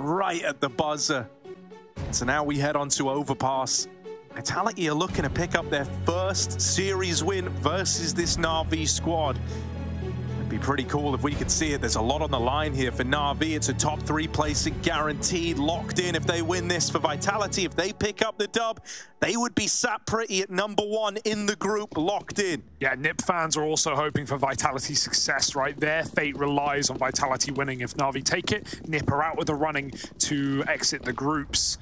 right at the buzzer. So now we head on to Overpass. Vitality are looking to pick up their first series win versus this NaVi squad. It'd be pretty cool if we could see it. There's a lot on the line here for NaVi. It's a top 3 placing guaranteed, locked in if they win this. For Vitality, if they pick up the dub, they would be sat pretty at #1 in the group, locked in. Yeah, NiP fans are also hoping for Vitality's success, right? Their fate relies on Vitality winning. If NaVi take it, NiP are out with the running to exit the groups.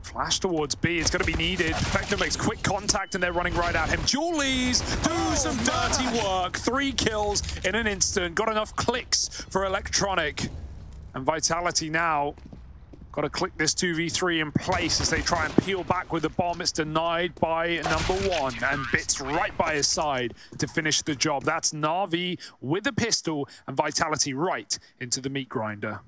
Flash towards B, it's going to be needed. Vector makes quick contact and they're running right at him. Julies do some dirty work. 3 kills in an instant. Got enough clicks for Electronic. And Vitality now got to click this 2v3 in place as they try and peel back with the bomb. It's denied by #1 and Bits right by his side to finish the job. That's NaVi with a pistol and Vitality right into the meat grinder.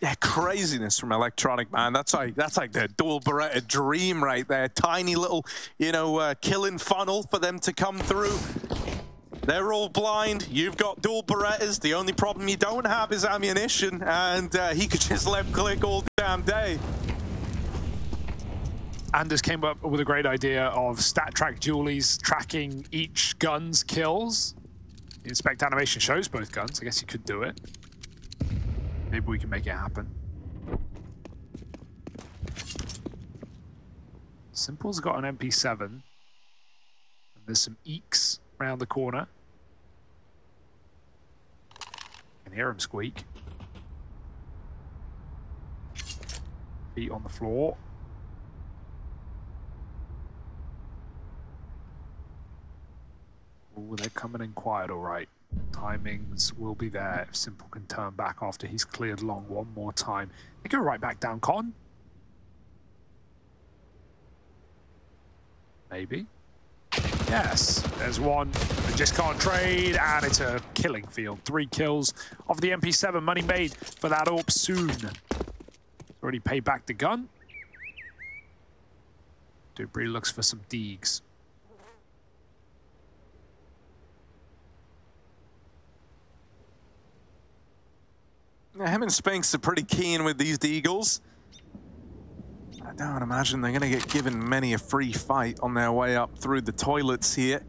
Yeah, craziness from Electronic, man. That's like their dual Beretta dream right there. Tiny little, killing funnel for them to come through. They're all blind. You've got dual Berettas. The only problem you don't have is ammunition, and he could just left click all damn day. Anders came up with a great idea of stat track Julies, tracking each gun's kills. The inspect animation shows both guns. I guess you could do it. Maybe we can make it happen. Simple's got an MP7. And there's some eeks around the corner. Can hear him squeak. Feet on the floor. Oh, they're coming in quiet, all right. Timings will be there if Simple can turn back after he's cleared long one more time. They go right back down con. Maybe. Yes, there's one. They just can't trade, and it's a killing field. 3 kills off the MP7. Money made for that AWP soon. Already paid back the gun. Debris looks for some deegs. Him and Spinks are pretty keen with these Deagles. I don't imagine they're going to get given many a free fight on their way up through the toilets here.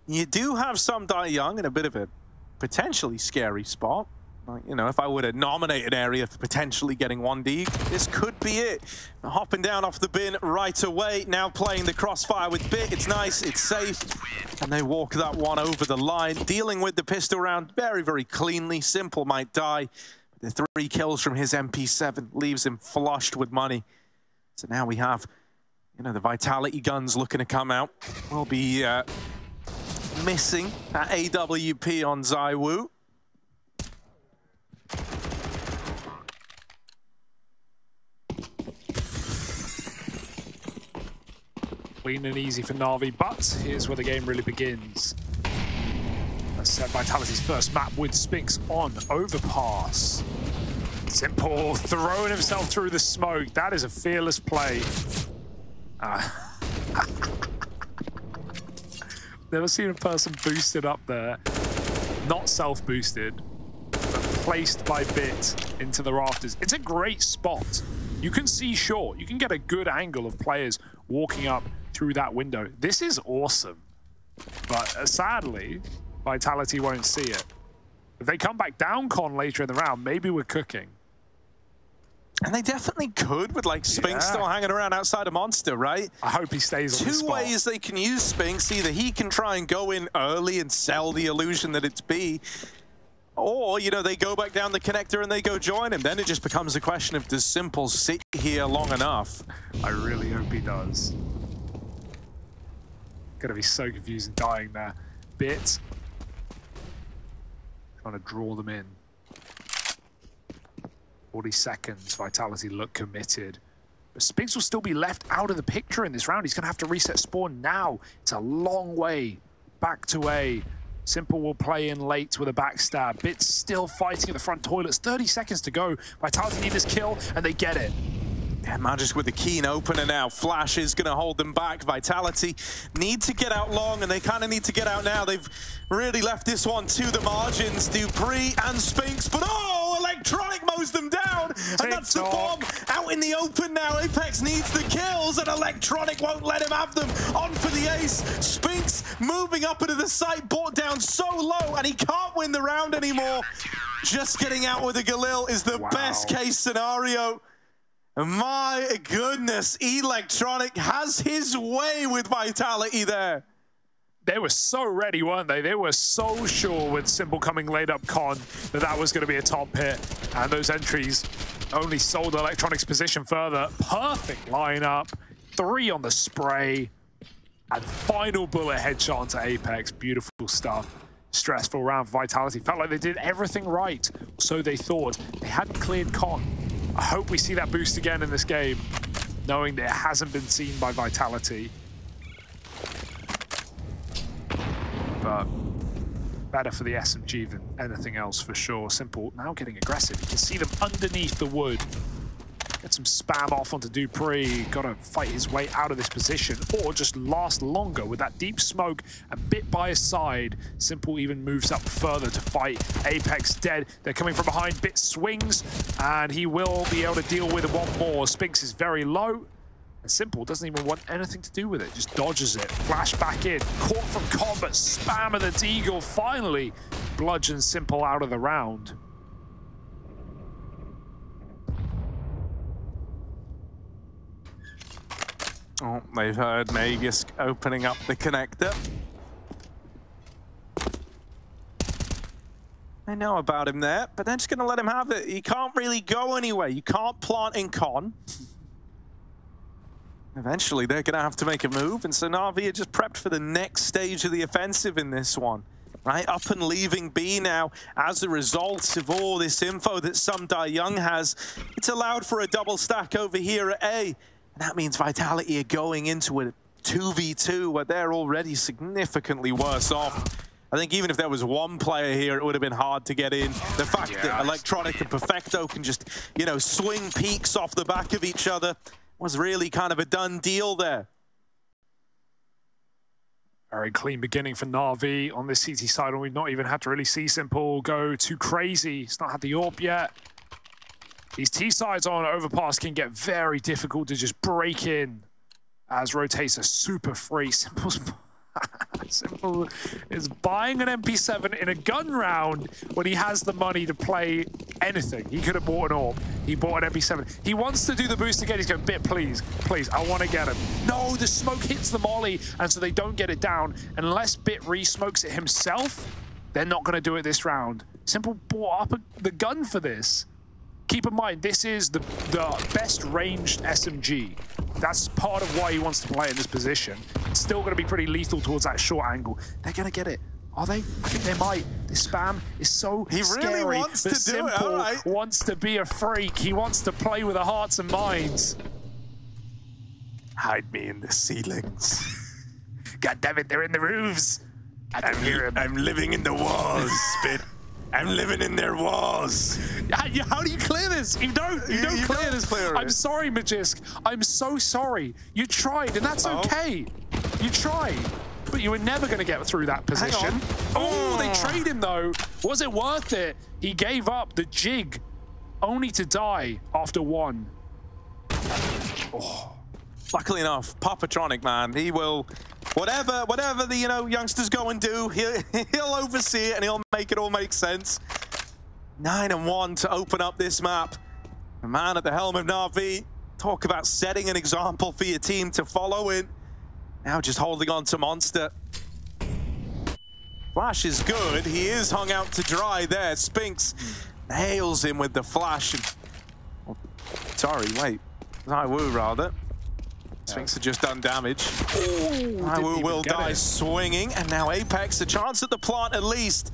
You do have some die young in a bit of a potentially scary spot. Like, if I were to nominate an area for potentially getting 1 Deag, this could be it. Hopping down off the bin right away, now playing the crossfire with Bit. It's nice, it's safe, and they walk that one over the line. Dealing with the pistol round very, very cleanly. Simple might die. The 3 kills from his MP7 leaves him flushed with money. So now we have, the Vitality guns looking to come out. We'll be missing that AWP on ZywOo. Clean and easy for NaVi, but here's where the game really begins. Let's set Vitality's first map with Spinks on Overpass. Simple throwing himself through the smoke. That is a fearless play. Never seen a person boosted up there. Not self-boosted, but placed by Bit into the rafters. It's a great spot. You can see short. You can get a good angle of players walking up through that window. This is awesome. But sadly, Vitality won't see it. If they come back down con later in the round, maybe we're cooking. And they definitely could with Spinks still hanging around outside of Monster, right? I hope he stays on the spot. 2 ways they can use Spinks. Either he can try and go in early and sell the illusion that it's B, or, they go back down the connector and they go join him. Then it just becomes a question of does Simple sit here long enough? I really hope he does. Gonna be so confusing dying there. Bit. Trying to draw them in. 40 seconds, Vitality look committed. But Spinks will still be left out of the picture in this round. He's gonna have to reset spawn now. It's a long way back to A. Simple will play in late with a backstab. Bit's still fighting at the front toilets. 30 seconds to go. Vitality need this kill, and they get it. Yeah, Magisk with the keen opener now. Flash is going to hold them back. Vitality need to get out long, and they kind of need to get out now. They've really left this one to the margins. Dupree and Spinks, but oh, Electronic mows them down, and that's the bomb out in the open now. Apex needs the kills, and Electronic won't let him have them. On for the ace. Spinks moving up into the site, brought down so low, and he can't win the round anymore. Just getting out with a Galil is the best case scenario. My goodness, Electronic has his way with Vitality there. They were so ready, weren't they? They were so sure with Simple coming laid up con that that was going to be a top hit. And those entries only sold Electronic's position further. Perfect lineup. 3 on the spray. And final bullet headshot onto Apex. Beautiful stuff. Stressful round for Vitality. Felt like they did everything right. So they thought. They hadn't cleared con. I hope we see that boost again in this game, knowing that it hasn't been seen by Vitality. But better for the SMG than anything else for sure. Simple now getting aggressive. You can see them underneath the wood. Get some spam off onto Dupree. Got to fight his way out of this position, or just last longer with that deep smoke and bit by his side. Simple even moves up further to fight. Apex dead. They're coming from behind. Bit swings, and he will be able to deal with one more. Spinks is very low, and Simple doesn't even want anything to do with it. Just dodges it. Flash back in. Caught from combat. Spam of the Deagle finally bludgeons Simple out of the round. Oh, they've heard Magisk opening up the connector. I know about him there, but they're just going to let him have it. He can't really go anywhere. You can't plant in con. Eventually, they're going to have to make a move, and so NaVi are just prepped for the next stage of the offensive in this one. Right, up and leaving B now as a result of all this info that some Die Young has. It's allowed for a double stack over here at A. And that means Vitality are going into a 2v2 where they're already significantly worse off. I think even if there was one player here, it would have been hard to get in. The fact that Electronic and Perfecto can just, you know, swing peaks off the back of each other was really kind of a done deal there. Very clean beginning for NaVi on this CT side, and we've not even had to really see Simple go too crazy. He's not had the AWP yet. These T-sides on Overpass can get very difficult to just break in as rotates are super free. Simple is buying an MP7 in a gun round when he has the money to play anything. He could have bought an AWP. He bought an MP7. He wants to do the boost again. He's going, Bit, please, please, I want to get him. No, the smoke hits the molly, and so they don't get it down. Unless Bit re-smokes it himself, they're not going to do it this round. Simple bought up the gun for this. Keep in mind, this is the best ranged SMG. That's part of why he wants to play in this position. It's still going to be pretty lethal towards that short angle. They're going to get it. Are they? I think they might. This spam is so scary. He really wants to do Simple it. All right. Wants to be a freak. He wants to play with the hearts and minds. Hide me in the ceilings. God damn it, they're in the roofs. I'm living in the walls, Spit. I'm living in their walls. How do you clear this? You don't clear this. I'm sorry, Magisk. I'm so sorry. You tried, and that's okay. You tried, but you were never going to get through that position. Oh, they trade him, though. Was it worth it? He gave up the jig, only to die after one. Oh. Luckily enough, Papatronic, man, he will... Whatever the youngsters go and do, he'll oversee it and he'll make it all make sense. 9-1 to open up this map. The man at the helm of NaVi. Talk about setting an example for your team to follow in. Now just holding on to Monster. Flash is good. He is hung out to dry there. Spinks nails him with the flash. Sorry, wait. Woo rather. Spinks have just done damage. Woo will die swinging, and now Apex, a chance at the plant at least.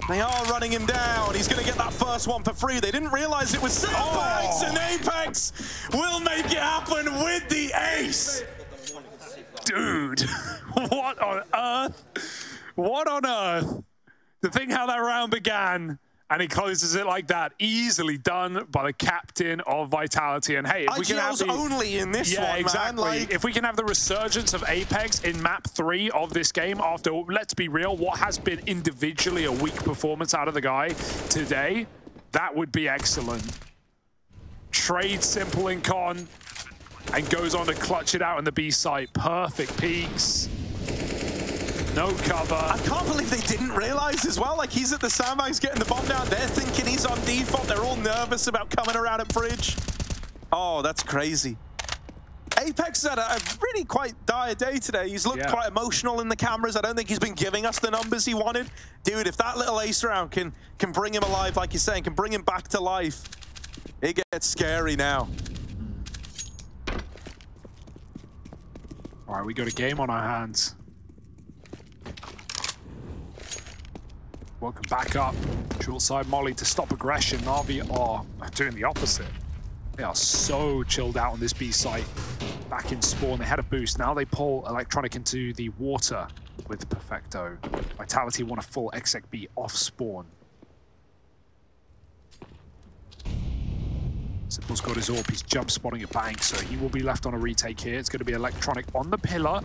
They are running him down. He's going to get that first one for free. They didn't realize it was Apex, and Apex will make it happen with the ace. Dude, what on earth? What on earth? To think how that round began And he closes it like that. Easily done by the captain of Vitality. And hey, if we can have only in this one, exactly. man. Like... If we can have the resurgence of Apex in map 3 of this game after, let's be real, what has been individually a weak performance out of the guy today, that would be excellent. Trades Simple in con and goes on to clutch it out in the B site. Perfect peaks. No cover. I can't believe they didn't realize as well. Like, he's at the sandbags getting the bomb down. They're thinking he's on default. They're all nervous about coming around at bridge. Oh, that's crazy. Apex had a really quite dire day today. He's looked quite emotional in the cameras. I don't think he's been giving us the numbers he wanted. Dude, if that little ace round can bring him alive, like you're saying, can bring him back to life, it gets scary now. All right, we got a game on our hands. Welcome back up. Short side molly to stop aggression. NaVi are doing the opposite. They are so chilled out on this B site. Back in spawn, they had a boost. Now they pull Electronic into the water with Perfecto. Vitality want a full exec B off spawn. Simple's got his AWP. He's jump spotting a bank, so he will be left on a retake here. It's going to be Electronic on the pillar.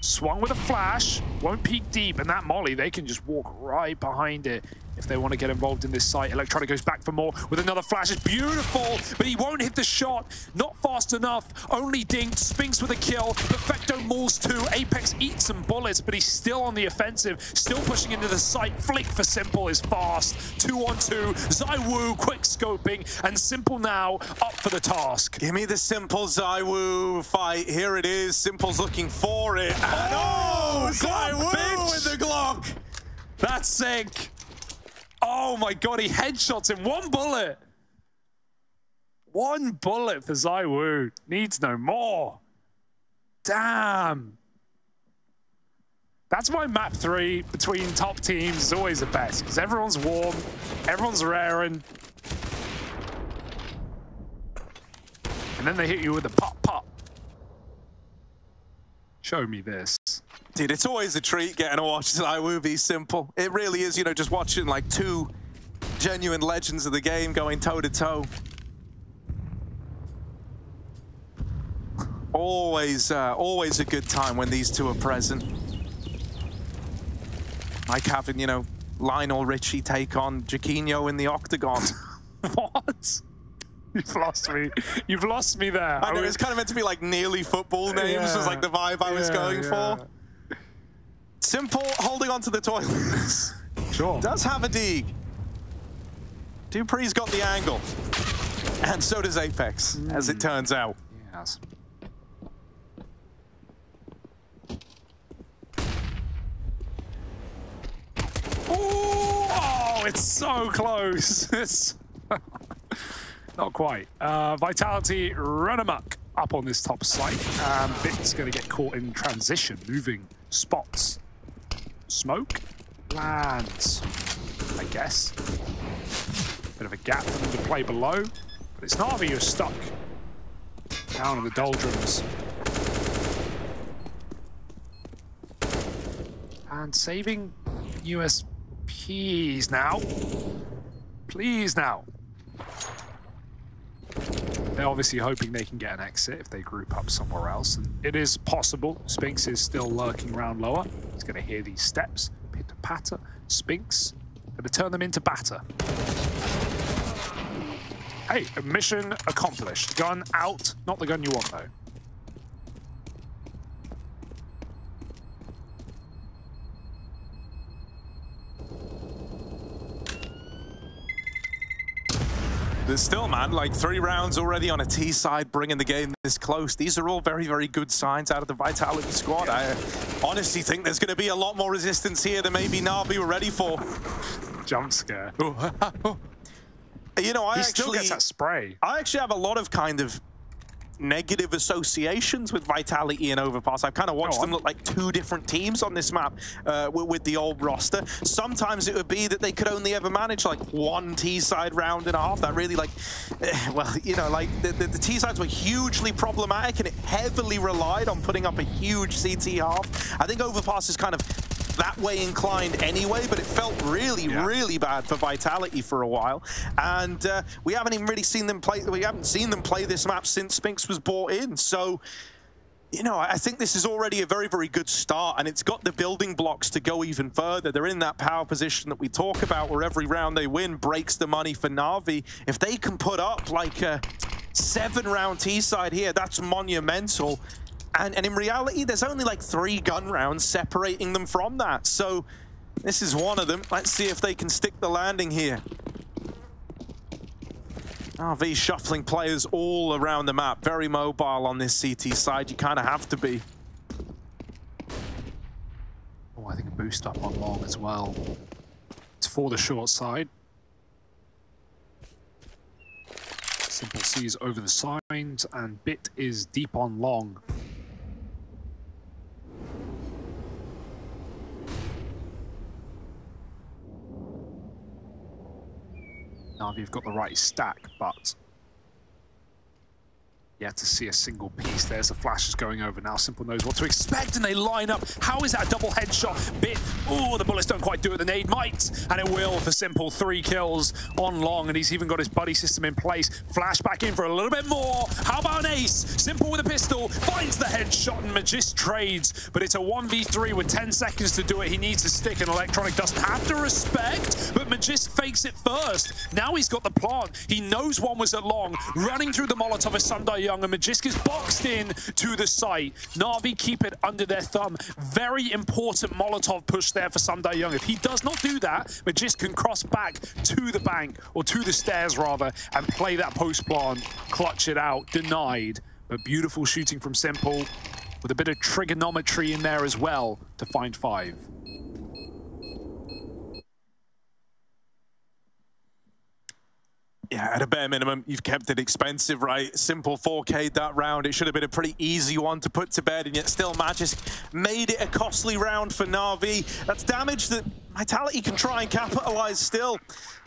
Swung with a flash, won't peek deep, and that molly, they can just walk right behind it if they want to get involved in this site. Electronic goes back for more with another flash. It's beautiful, but he won't hit the shot. Not fast enough. Only dinked. Spinks with a kill. Perfecto mauls 2. Apex eats some bullets, but he's still on the offensive. Still pushing into the site. Flick for Simple is fast. 2-on-2. ZywOo quick scoping, and Simple now up for the task. Give me the Simple ZywOo fight. Here it is. Simple's looking for it. And oh, ZywOo with the Glock. That's sick. Oh my god, he headshots him. 1 bullet. 1 bullet for ZywOo. Needs no more. Damn. That's why map 3 between top teams is always the best, because everyone's warm, everyone's raring. And then they hit you with a pop. Show me this. Dude, it's always a treat getting to watch ZywOo be Simple. It really is, you know, just watching like 2 genuine legends of the game going toe-to-toe. Always a good time when these two are present. Like having, you know, Lionel Richie take on Jaquinho in the octagon. What? You've lost me. You've lost me there. I know, it's kind of meant to be like nearly football names, was like the vibe I was going for. Simple holding on to the toilets. Sure. Does have a dig. Dupree's got the angle. And so does Apex, as it turns out. Yes. Ooh, oh, it's so close. It's not quite. Vitality run amok up on this top site. Bit's going to get caught in transition, moving spots. Smoke lands, I guess. Bit of a gap for them to play below, but it's NaVi who's stuck down in the doldrums. And saving USPs now. Please now. They're obviously hoping they can get an exit if they group up somewhere else. And it is possible. Spinks is still lurking around lower. He's going to hear these steps. Pitter-patter. Spinks going to turn them into batter. Hey, mission accomplished. Gun out. Not the gun you want, though. There's still, man, like 3 rounds already on a T side, bringing the game this close. These are all very, very good signs out of the Vitality squad. I honestly think there's going to be a lot more resistance here than maybe NaVi were ready for. Jump scare. You know, he still gets that spray. I actually have a lot of kind of negative associations with Vitality and Overpass. I've kind of watched them look like 2 different teams on this map with the old roster. Sometimes it would be that they could only ever manage like 1 T-side round and a half. That really like, well, you know, like the T-sides were hugely problematic and it heavily relied on putting up a huge CT half. I think Overpass is kind of that way inclined anyway, but it felt really, really bad for Vitality for a while. And we haven't even really seen them play. We haven't seen them play this map since Spinks was brought in. So, you know, I think this is already a very, very good start, and it's got the building blocks to go even further. They're in that power position that we talk about, where every round they win breaks the money for NaVi. If they can put up like a 7-round T-side here, that's monumental. And in reality, there's only like 3 gun rounds separating them from that. So this is one of them. Let's see if they can stick the landing here. NaVi shuffling players all around the map. Very mobile on this CT side. You kind of have to be. Oh, I think a boost up on long as well. It's for the short side. Simple sees over the signs, and Bit is deep on long. NaVi have got the right stack, but yet to see a single piece. There's the flashes going over now. Simple knows what to expect, and they line up. How is that a double headshot? Bit, oh, the bullets don't quite do it. The nade might, and it will for Simple. 3 kills on long, and he's even got his buddy system in place. Flash back in for a little bit more. How about an ace? Simple with a pistol, finds the headshot, and Magist trades, but it's a 1v3 with 10 seconds to do it. He needs a stick, and Electronic doesn't have to respect, but Magist fakes it first. Now he's got the plant. He knows one was at long. Running through the Molotov is Sunday Young, and Magist is boxed in to the site. NaVi keep it under their thumb. Very important Molotov push there for Sunday Young. If he does not do that, Magist can cross back to the bank, or to the stairs rather, and play that post plant, clutch it out. Denied, but beautiful shooting from Simple, with a bit of trigonometry in there as well to find 5. Yeah, at a bare minimum, you've kept it expensive, right? Simple 4K'd that round. It should have been a pretty easy one to put to bed, and yet still Magist made it a costly round for NaVi. That's damage that Vitality can try and capitalize still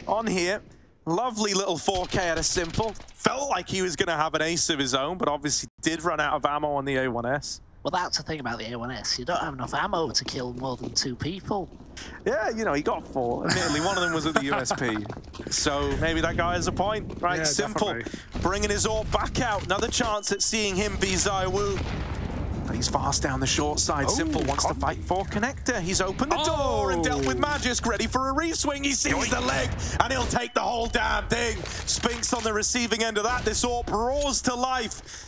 on here. Lovely little 4K at a Simple. Felt like he was going to have an ace of his own, but obviously did run out of ammo on the A1S. Well, that's the thing about the A1S. You don't have enough ammo to kill more than 2 people. Yeah, you know, he got 4. Admittedly, one of them was at the USP. So maybe that guy has a point, right? Yeah, Simple definitely. Bringing his AWP back out. Another chance at seeing him be ZywOo. But he's fast down the short side. Oh, Simple wants to fight for connector. He's opened the door and dealt with Magisk, ready for a re-swing. He sees the leg, and he'll take the whole damn thing. Spinks on the receiving end of that. This AWP roars to life.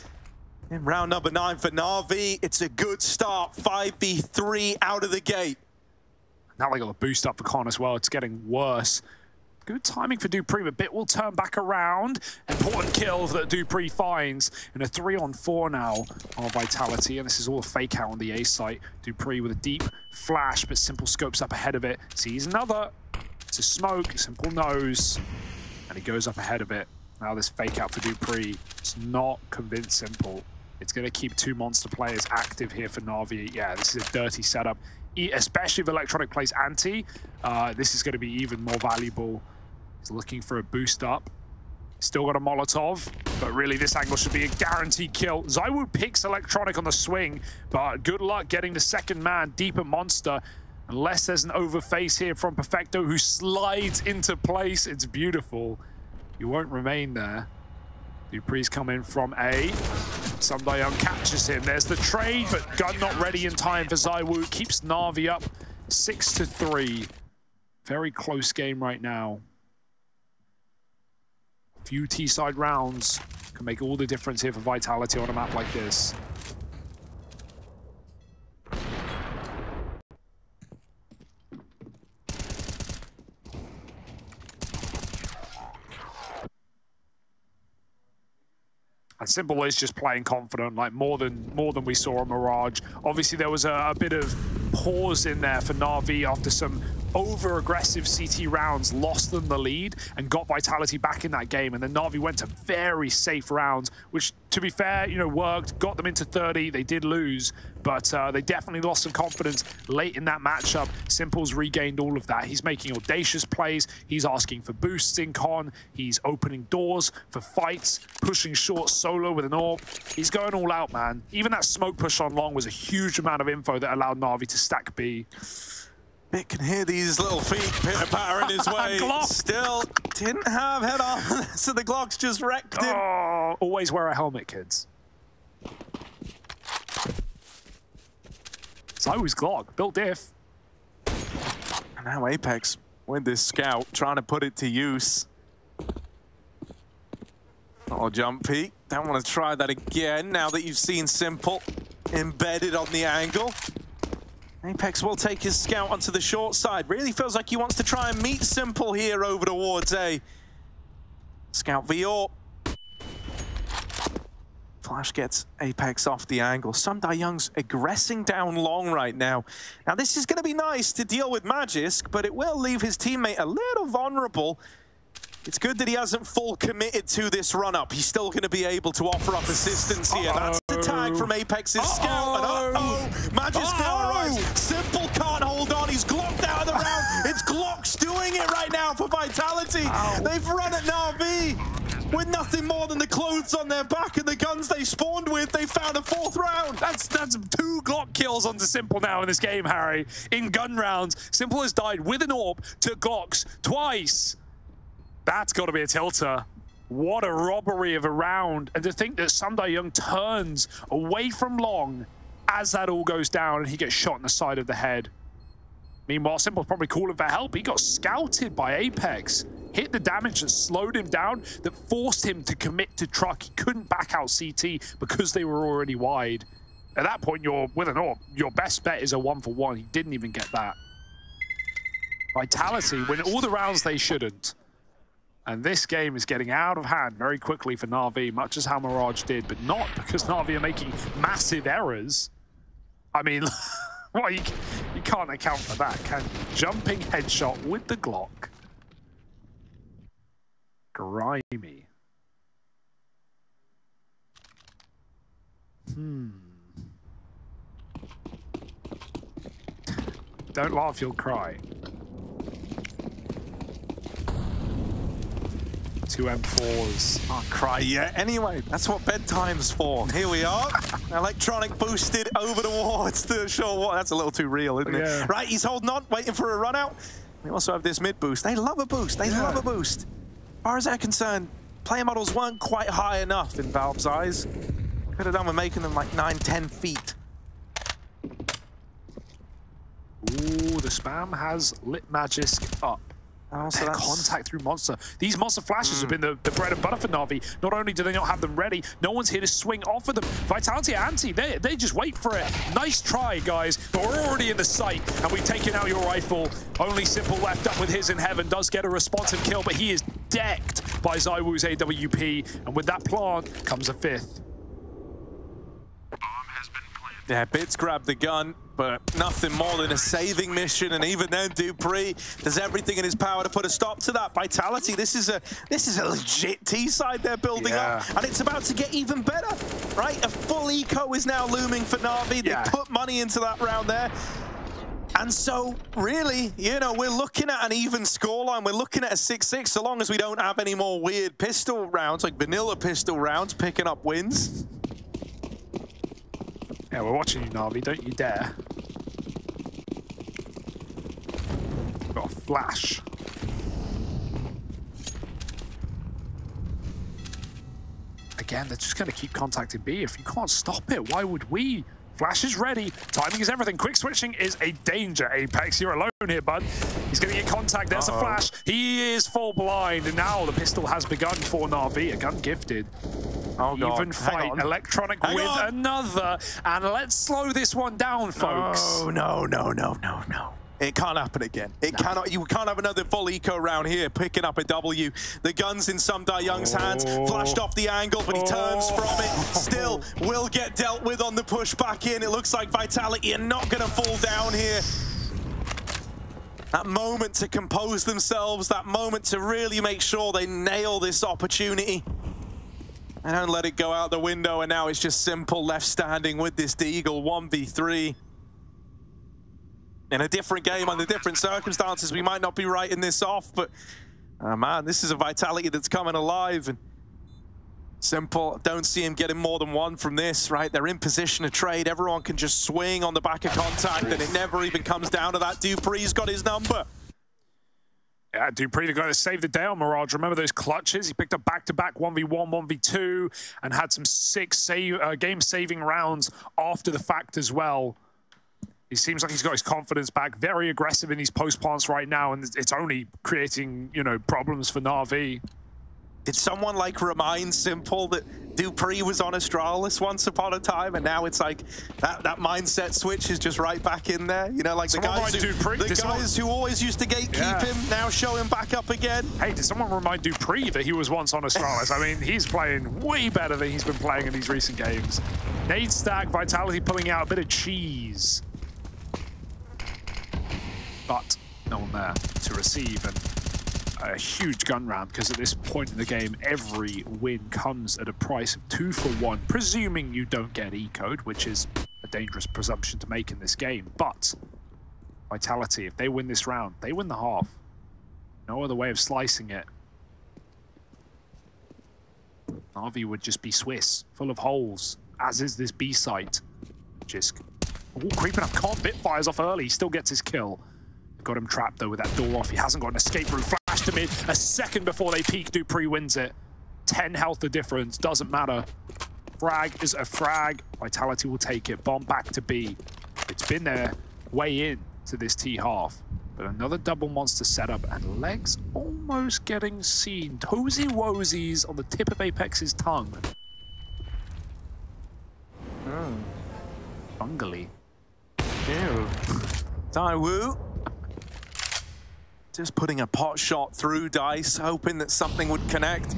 In round number 9 for NaVi, it's a good start. 5v3 out of the gate. Now they got the boost up for Con as well. It's getting worse. Good timing for dupreeh, but Bit will turn back around. Important kill that dupreeh finds in a 3-on-4 now on Vitality, and this is all a fake out on the A site. dupreeh with a deep flash, but Simple scopes up ahead of it. Sees another. It's a smoke. Simple knows, and he goes up ahead of it. Now this fake out for dupreeh. It's not convinced Simple. It's going to keep 2 monster players active here for NaVi. Yeah, this is a dirty setup. Especially if Electronic plays anti, this is going to be even more valuable. He's looking for a boost up. Still got a Molotov, but really this angle should be a guaranteed kill. ZywOo picks Electronic on the swing, but good luck getting the second man deep at monster. Unless there's an overface here from Perfecto, who slides into place. It's beautiful. You won't remain there. dupreeh's coming from A. Sunday Young catches him. There's the trade, but gun not ready in time for ZywOo. Keeps NaVi up 6-3. Very close game right now. A few T-side rounds can make all the difference here for Vitality on a map like this. And Simple is just playing confident, like more than we saw on Mirage. Obviously, there was a bit of pause in there for NaVi after some over-aggressive CT rounds, lost them the lead and got Vitality back in that game. And then NaVi went to very safe rounds, which, to be fair, you know, worked, got them into 30. They did lose, but they definitely lost some confidence late in that matchup. Simple's regained all of that. He's making audacious plays. He's asking for boosts in Con. He's opening doors for fights, pushing short solo with an AWP. He's going all out, man. Even that smoke push on long was a huge amount of info that allowed NaVi to stack B. Bit can hear these little feet pitter-pattering his way. Still didn't have head on, so the Glock's just wrecked him. Oh, always wear a helmet, kids. So was Glock, built diff. And now Apex with this scout, trying to put it to use. Oh, jump peek. Don't want to try that again now that you've seen Simple embedded on the angle. Apex will take his scout onto the short side. Really feels like he wants to try and meet Simple here over towards A. Scout VO. Flash gets Apex off the angle. Young's aggressing down long right now. Now this is going to be nice to deal with Magisk, but it will leave his teammate a little vulnerable. It's good that he hasn't full committed to this run-up. He's still going to be able to offer up assistance here. That's the tag from Apex's scout. And Magisk now arrives. Simple can't hold on. He's glocked out of the round. It's Glock's doing it right now for Vitality. They've run at NaVi with nothing more than the clothes on their back and the guns they spawned with. They found a 4th round. That's 2 Glock kills onto Simple now in this game, Harry. In gun rounds, Simple has died with an AWP to Glocks twice. That's got to be a tilter. What a robbery of a round. And to think that Young turns away from long as that all goes down and he gets shot in the side of the head. Meanwhile, Simple's probably calling for help. He got scouted by Apex. Hit the damage that slowed him down, that forced him to commit to truck. He couldn't back out CT because they were already wide. At that point, with an AWP, your best bet is a 1-for-1. He didn't even get that. Vitality win all the rounds they shouldn't. And this game is getting out of hand very quickly for NaVi, much as how Mirage did, but not because NaVi are making massive errors. I mean, well, you can't account for that, can you? Jumping headshot with the Glock. Grimy. Don't laugh, you'll cry. 2 M4s. Can't cry yet. Anyway, that's what bedtime's for. Here we are. Electronic boosted over towards the shore. That's a little too real, isn't it? Right, he's holding on, waiting for a run out. We also have this mid boost. They love a boost. They love a boost. As far as they're concerned, player models weren't quite high enough in Valve's eyes. Could have done with making them like 9-10 feet. Ooh, the spam has lit Magisk up. Also, contact through Monster. These Monster flashes have been the bread and butter for NaVi. Not only do they not have them ready, no one's here to swing off of them. Vitality anti, they just wait for it. Nice try, guys, but we're already in the sight, and we've taken out your rifle. Only Simple left up with his in heaven, does get a responsive kill, but he is decked by ZywOo's AWP, and with that plant comes a 5th. Yeah, Bits grabbed the gun, but nothing more than a saving mission, and even then, Dupree does everything in his power to put a stop to that. Vitality, this is a legit T-side they're building up, and it's about to get even better, right? A full eco is now looming for NaVi. They put money into that round there. And so, really, you know, we're looking at an even scoreline. We're looking at a 6-6, so long as we don't have any more weird pistol rounds, like vanilla pistol rounds, picking up wins. Yeah, we're watching you, NaVi. Don't you dare. Got a flash. Again, they're just going to keep contacting B. If you can't stop it, why would we? Flash is ready. Timing is everything. Quick switching is a danger, Apex. You're alone here, bud. He's going to get contact. There's a flash. He is full blind. And now the pistol has begun for NaVi. A gun gifted. Even fight. Electronic with another. And let's slow this one down, folks. No. It can't happen again. It cannot. You can't have another full eco round here, picking up a W. The gun's in Young's hands, flashed off the angle, but he turns from it. Still will get dealt with on the push back in. It looks like Vitality are not going to fall down here. That moment to compose themselves, that moment to really make sure they nail this opportunity. And don't let it go out the window, and now it's just Simple left standing with this Deagle 1v3. In a different game, under different circumstances, we might not be writing this off, but man, this is a Vitality that's coming alive. And Simple, don't see him getting more than one from this, right? They're in position to trade. Everyone can just swing on the back of contact, and it never even comes down to that. Dupree's got his number. Yeah, Dupree, the guy that saved the day on Mirage. Remember those clutches? He picked up back-to-back 1v1, 1v2, and had some sick game-saving rounds after the fact as well. He seems like he's got his confidence back. Very aggressive in these post plants right now, and it's only creating, you know, problems for NaVi. Did someone like remind Simple that Dupree was on Astralis once upon a time, and now it's like that mindset switch is just right back in there? You know, like the guys who always used to gatekeep him now show him back up again. Hey, did someone remind Dupree that he was once on Astralis? I mean, he's playing way better than he's been playing in these recent games. Nade stack, Vitality pulling out a bit of cheese. But no one there to receive, and a huge gun round, because at this point in the game, every win comes at a price of 2 for 1, presuming you don't get E-code, which is a dangerous presumption to make in this game. But Vitality, if they win this round, they win the half. No other way of slicing it. NaVi would just be Swiss, full of holes, as is this B site. Jisk, creeping up, can't bit fires off early, he still gets his kill. Got him trapped though with that door off. He hasn't got an escape route. Flash to mid. A second before they peak, Dupree wins it. 10 health the difference. Doesn't matter. Frag is a frag. Vitality will take it. Bomb back to B. It's been their way in to this T half. But another double monster setup, and legs almost getting seen. Toesy woesies on the tip of Apex's tongue. Fungally. Ew. ZywOo. Just putting a pot shot through Dice, hoping that something would connect.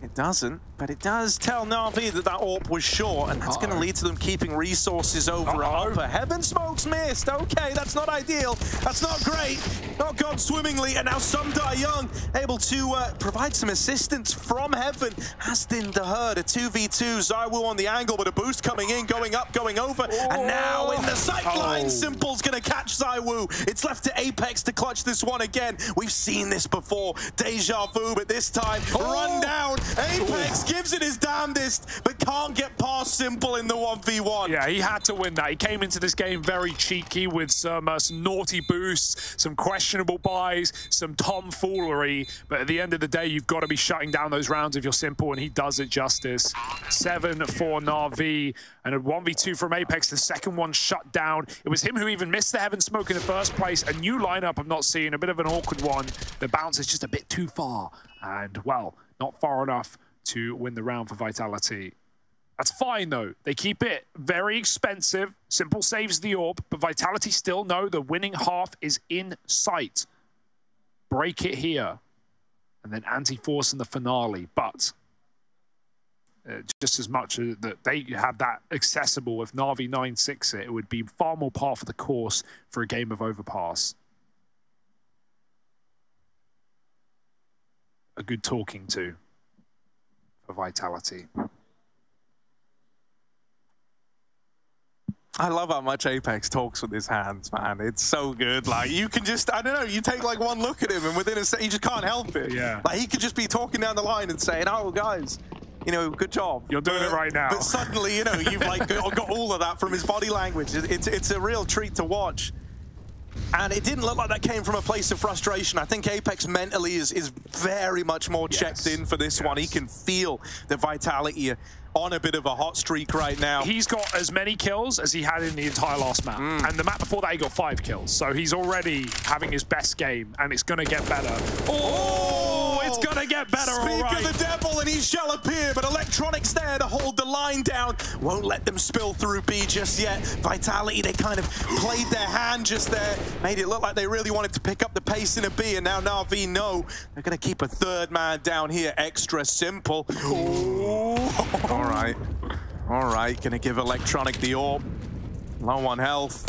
It doesn't, but it does tell NaVi that that AWP was short, and that's going to lead to them keeping resources over at Upper. Heaven Smoke's missed. Okay, that's not ideal. That's not great. Not gone swimmingly, and now Some Die Young able to provide some assistance from Heaven. Hastin the Herd, a 2v2. ZywOo on the angle, but a boost coming in, going up, going over, and now in the sight line, Simple's going to catch ZywOo. It's left to Apex to clutch this one again. We've seen this before. Deja vu, but this time, run down. Apex gives it his damnedest, but can't get past Simple in the 1v1. Yeah, he had to win that. He came into this game very cheeky with some naughty boosts, some questionable buys, some tomfoolery, but at the end of the day, you've got to be shutting down those rounds if you're Simple, and he does it justice. 7 for NaVi, and a 1v2 from Apex, the second one shut down. It was him who even missed the Heaven Smoke in the first place. A new lineup I'm not seeing, a bit of an awkward one. The bounce is just a bit too far, and well, not far enough to win the round for Vitality. That's fine, though. They keep it very expensive. Simple saves the AWP, but Vitality still know the winning half is in sight. Break it here, and then anti-force in the finale. But just as much as that they have that accessible, if NaVi 9-6 it would be far more par for the course for a game of Overpass. A good talking to for Vitality. I love how much Apex talks with his hands, man. It's so good. Like, you can just, I don't know, you take like one look at him and within a second, you just can't help it. Yeah. Like, he could just be talking down the line and saying, oh, guys, you know, good job. You're doing it right now. But suddenly, you know, you've like got all of that from his body language. It's a real treat to watch. And it didn't look like that came from a place of frustration. I think Apex mentally is very much more checked in for this one. He can feel the Vitality on a bit of a hot streak right now. He's got as many kills as he had in the entire last map. And the map before that, he got 5 kills. So he's already having his best game, and it's going to get better. Oh, it's going to get better, Speak of the devil, and he shall appear, but Electronics there to hold the line down. Won't let them spill through B just yet. Vitality, they kind of played their hand just there. Made it look like they really wanted to pick up the pace in a B, and now NaVi know they're going to keep a third man down here. Extra Simple. Oh. All right, gonna give Electronic the AWP. Low on health.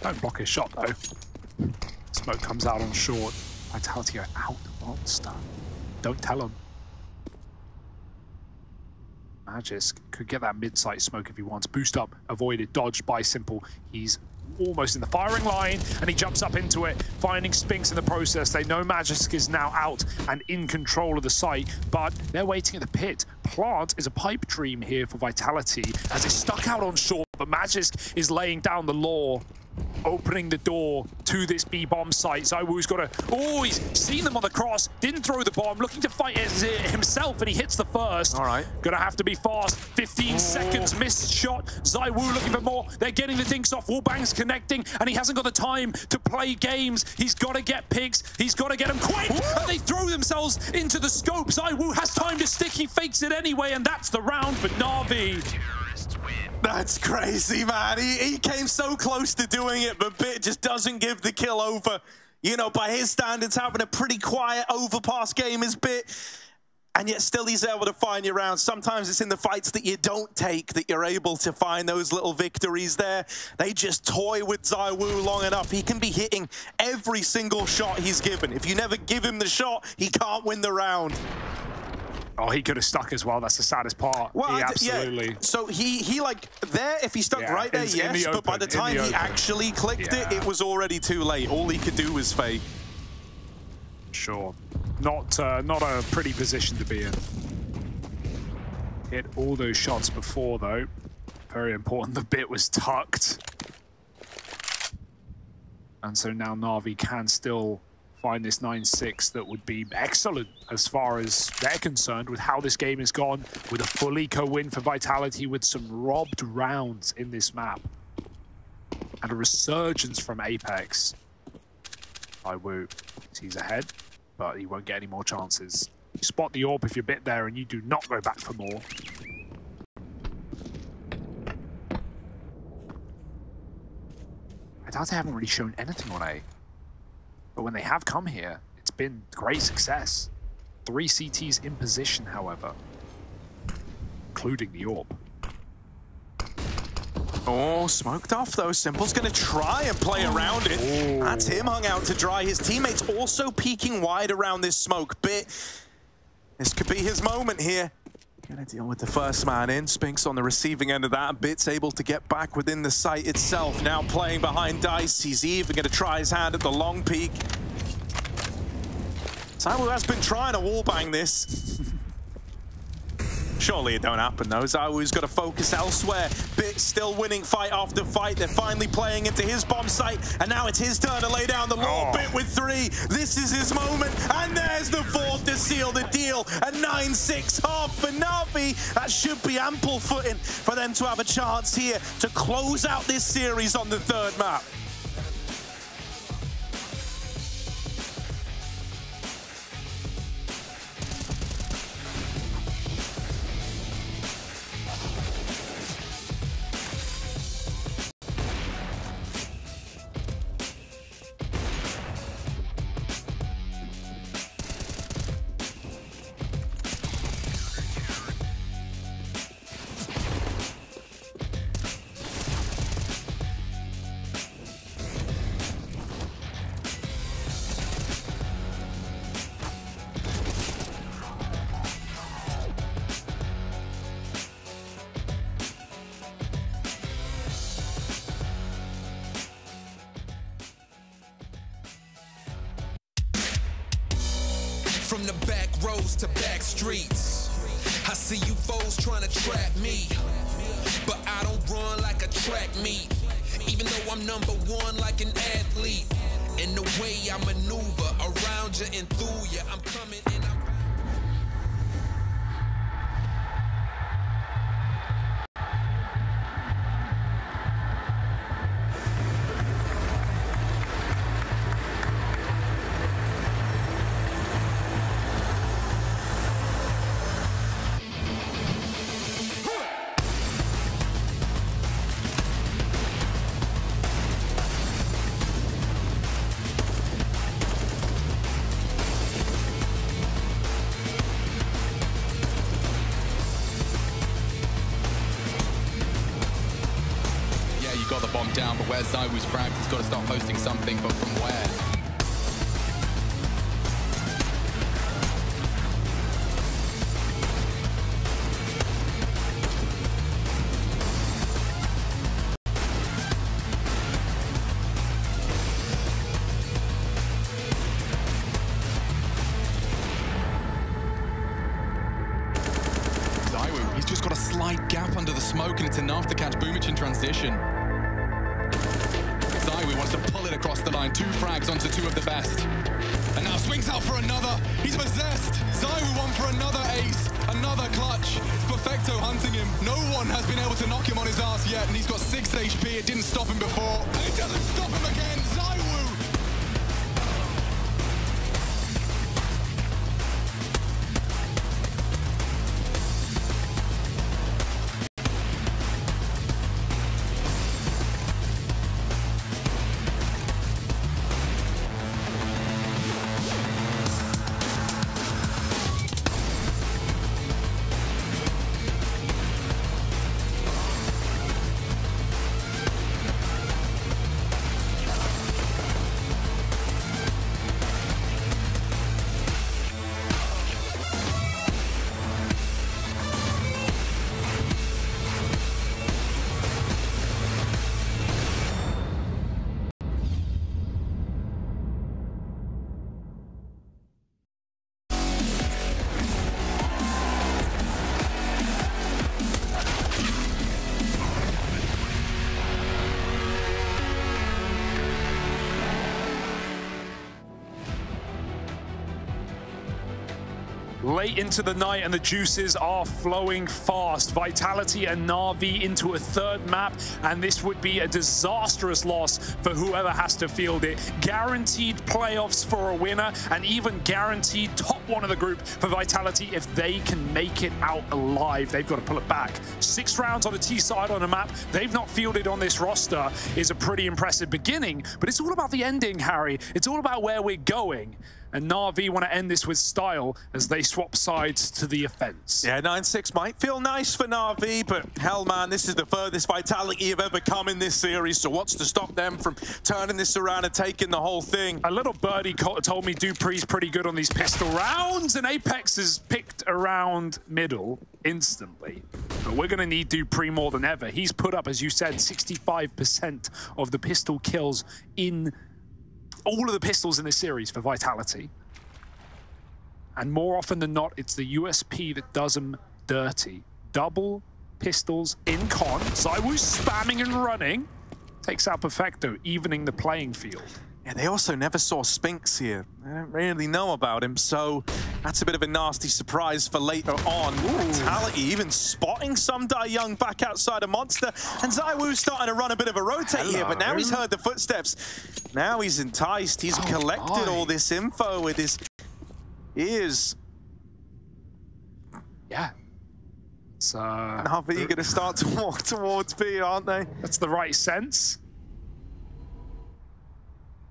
Don't block his shot, though. Smoke comes out on short. Vitality are out the monster. Don't tell him. Magisk could get that mid-sight smoke if he wants. Boost up, avoided, dodged by Simple. He's almost in the firing line, and he jumps up into it, finding Spinks in the process. They know Magisk is now out and in control of the site, but they're waiting at the pit. Plant is a pipe dream here for Vitality as it's stuck out on short, but Magisk is laying down the law, opening the door to this B-bomb site. ZywOo's got to... Oh, he's seen them on the cross, didn't throw the bomb, looking to fight it himself, and he hits the first. All right. Gonna have to be fast. 15 seconds, missed shot. ZywOo looking for more. They're getting the dinks off. Wallbang's connecting, and he hasn't got the time to play games. He's got to get picks. He's got to get them quick, and they throw themselves into the scope. ZywOo has time to stick. He fakes it anyway, and that's the round for NaVi. That's crazy, man. He came so close to doing it, but Bit just doesn't give the kill over. You know, by his standards, having a pretty quiet overpass game is Bit. And yet still he's able to find your rounds. Sometimes it's in the fights that you don't take that you're able to find those little victories there. They just toy with ZywOo long enough. He can be hitting every single shot he's given. If you never give him the shot, he can't win the round. Oh, he could have stuck as well. That's the saddest part. Well, he absolutely. Yeah. So he like there, if he stuck right there, yes. But by the time he actually clicked it, it was already too late. All he could do was fake. Sure. Not a pretty position to be in. Hit all those shots before, though. Very important. The Bit was tucked. And so now NaVi can still find this 9-6 that would be excellent as far as they're concerned with how this game has gone, with a full eco win for Vitality, with some robbed rounds in this map. And a resurgence from Apex. ZywOo sees ahead, but he won't get any more chances. You spot the orb if you're Bit there, and you do not go back for more. Vitality haven't really shown anything on A. But when they have come here, it's been great success. 3 CTs in position, however, including the orb. Oh, smoked off though. Simple's gonna try and play around it. Oh. That's him hung out to dry. His teammates also peeking wide around this smoke. Bit, this could be his moment here. Gonna deal with the first man in. Spinks on the receiving end of that. Bit's able to get back within the site itself. Now playing behind Dice. He's even gonna try his hand at the long peak. ZywOo has been trying to wallbang this. Surely it don't happen though. ZywOo's got to focus elsewhere. Bit still winning fight after fight. They're finally playing into his bomb site, and now it's his turn to lay down the law. Bit with 3. This is his moment, and there's the 4th to seal the deal. A 9-6 half for NaVi. That should be ample footing for them to have a chance here to close out this series on the 3rd map. From the back roads to back streets, I see you foes trying to trap me, but I don't run like a track meet, even though I'm #1 like an athlete. And the way I maneuver around you and through you, I'm coming and I'm... Got the bomb down, but where's ZywOo's fragged? He's got to start posting something, but from where? and it's enough to catch Boomich in transition. Zywoo wants to pull it across the line. 2 frags onto 2 of the best. And now swings out for another. He's possessed. Zywoo won for another ace. Another clutch. It's Perfecto hunting him. No one has been able to knock him on his ass yet, and he's got 6 HP. It didn't stop him before. And it doesn't stop him again. Zywoo! Late into the night and the juices are flowing fast. Vitality and NaVi into a 3rd map, and this would be a disastrous loss for whoever has to field it. Guaranteed playoffs for a winner, and even guaranteed top 1 of the group for Vitality if they can make it out alive. They've got to pull it back. 6 rounds on a T side on a map they've not fielded on this roster is a pretty impressive beginning, but it's all about the ending, Harry. It's all about where we're going. And NaVi want to end this with style as they swap sides to the offense. Yeah, 9-6 might feel nice for NaVi, but hell, man, this is the furthest Vitality you've ever come in this series, so what's to stop them from turning this around and taking the whole thing? A little birdie told me Dupree's pretty good on these pistol rounds, and Apex is picked around middle instantly. But we're going to need Dupree more than ever. He's put up, as you said, 65% of the pistol kills in all of the pistols in this series for Vitality. And more often than not, it's the USP that does them dirty. Double pistols in con. Zywoo's spamming and running. Takes out Perfecto, evening the playing field. Yeah, they also never saw Spinks here. They don't really know about him, so that's a bit of a nasty surprise for later on. Vitality even spotting some Die Young back outside of Monster, and Zywoo's starting to run a bit of a rotate here, but now he's heard the footsteps. Now he's enticed. He's collected all this info with his ears. Yeah. It's NaVi going to start to walk towards B, aren't they? That's the right sense.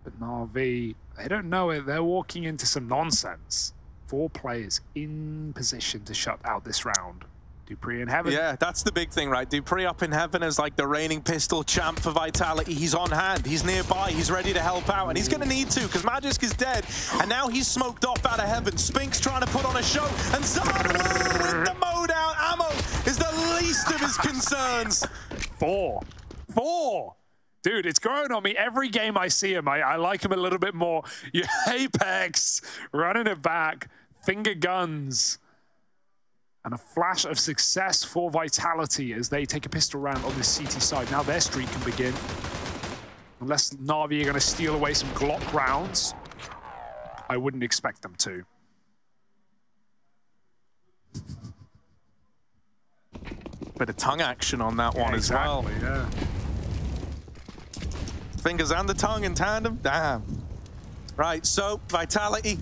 But NaVi, they don't know it. They're walking into some nonsense. 4 players in position to shut out this round. Dupree in heaven. Yeah, that's the big thing, right? Dupree up in heaven as like the reigning pistol champ for Vitality. He's on hand. He's nearby. He's ready to help out. And he's going to need to because Magisk is dead. And now he's smoked off out of heaven. Spink's trying to put on a show. And Zywoo with the mode out. Ammo is the least of his concerns. 4. Dude, it's growing on me. Every game I see him, I like him a little bit more. Yeah, Apex, running it back, finger guns. And a flash of success for Vitality as they take a pistol round on this CT side. Now their streak can begin. Unless NaVi are going to steal away some Glock rounds. I wouldn't expect them to. Bit of tongue action on that one as well. Yeah. Fingers and the tongue in tandem. Damn. Right, so Vitality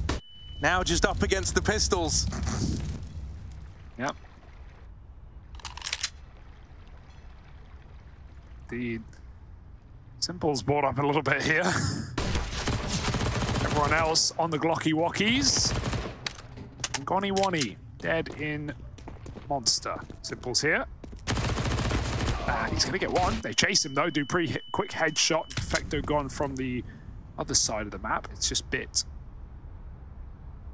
now just up against the pistols. Yep. Indeed. Simple's brought up a little bit here. Everyone else on the Glocky Wockies. Gonny Wonny dead in Monster. Simple's here. And he's going to get one. They chase him though. Dupree hit quick headshot. Perfecto gone from the other side of the map. It's just bit.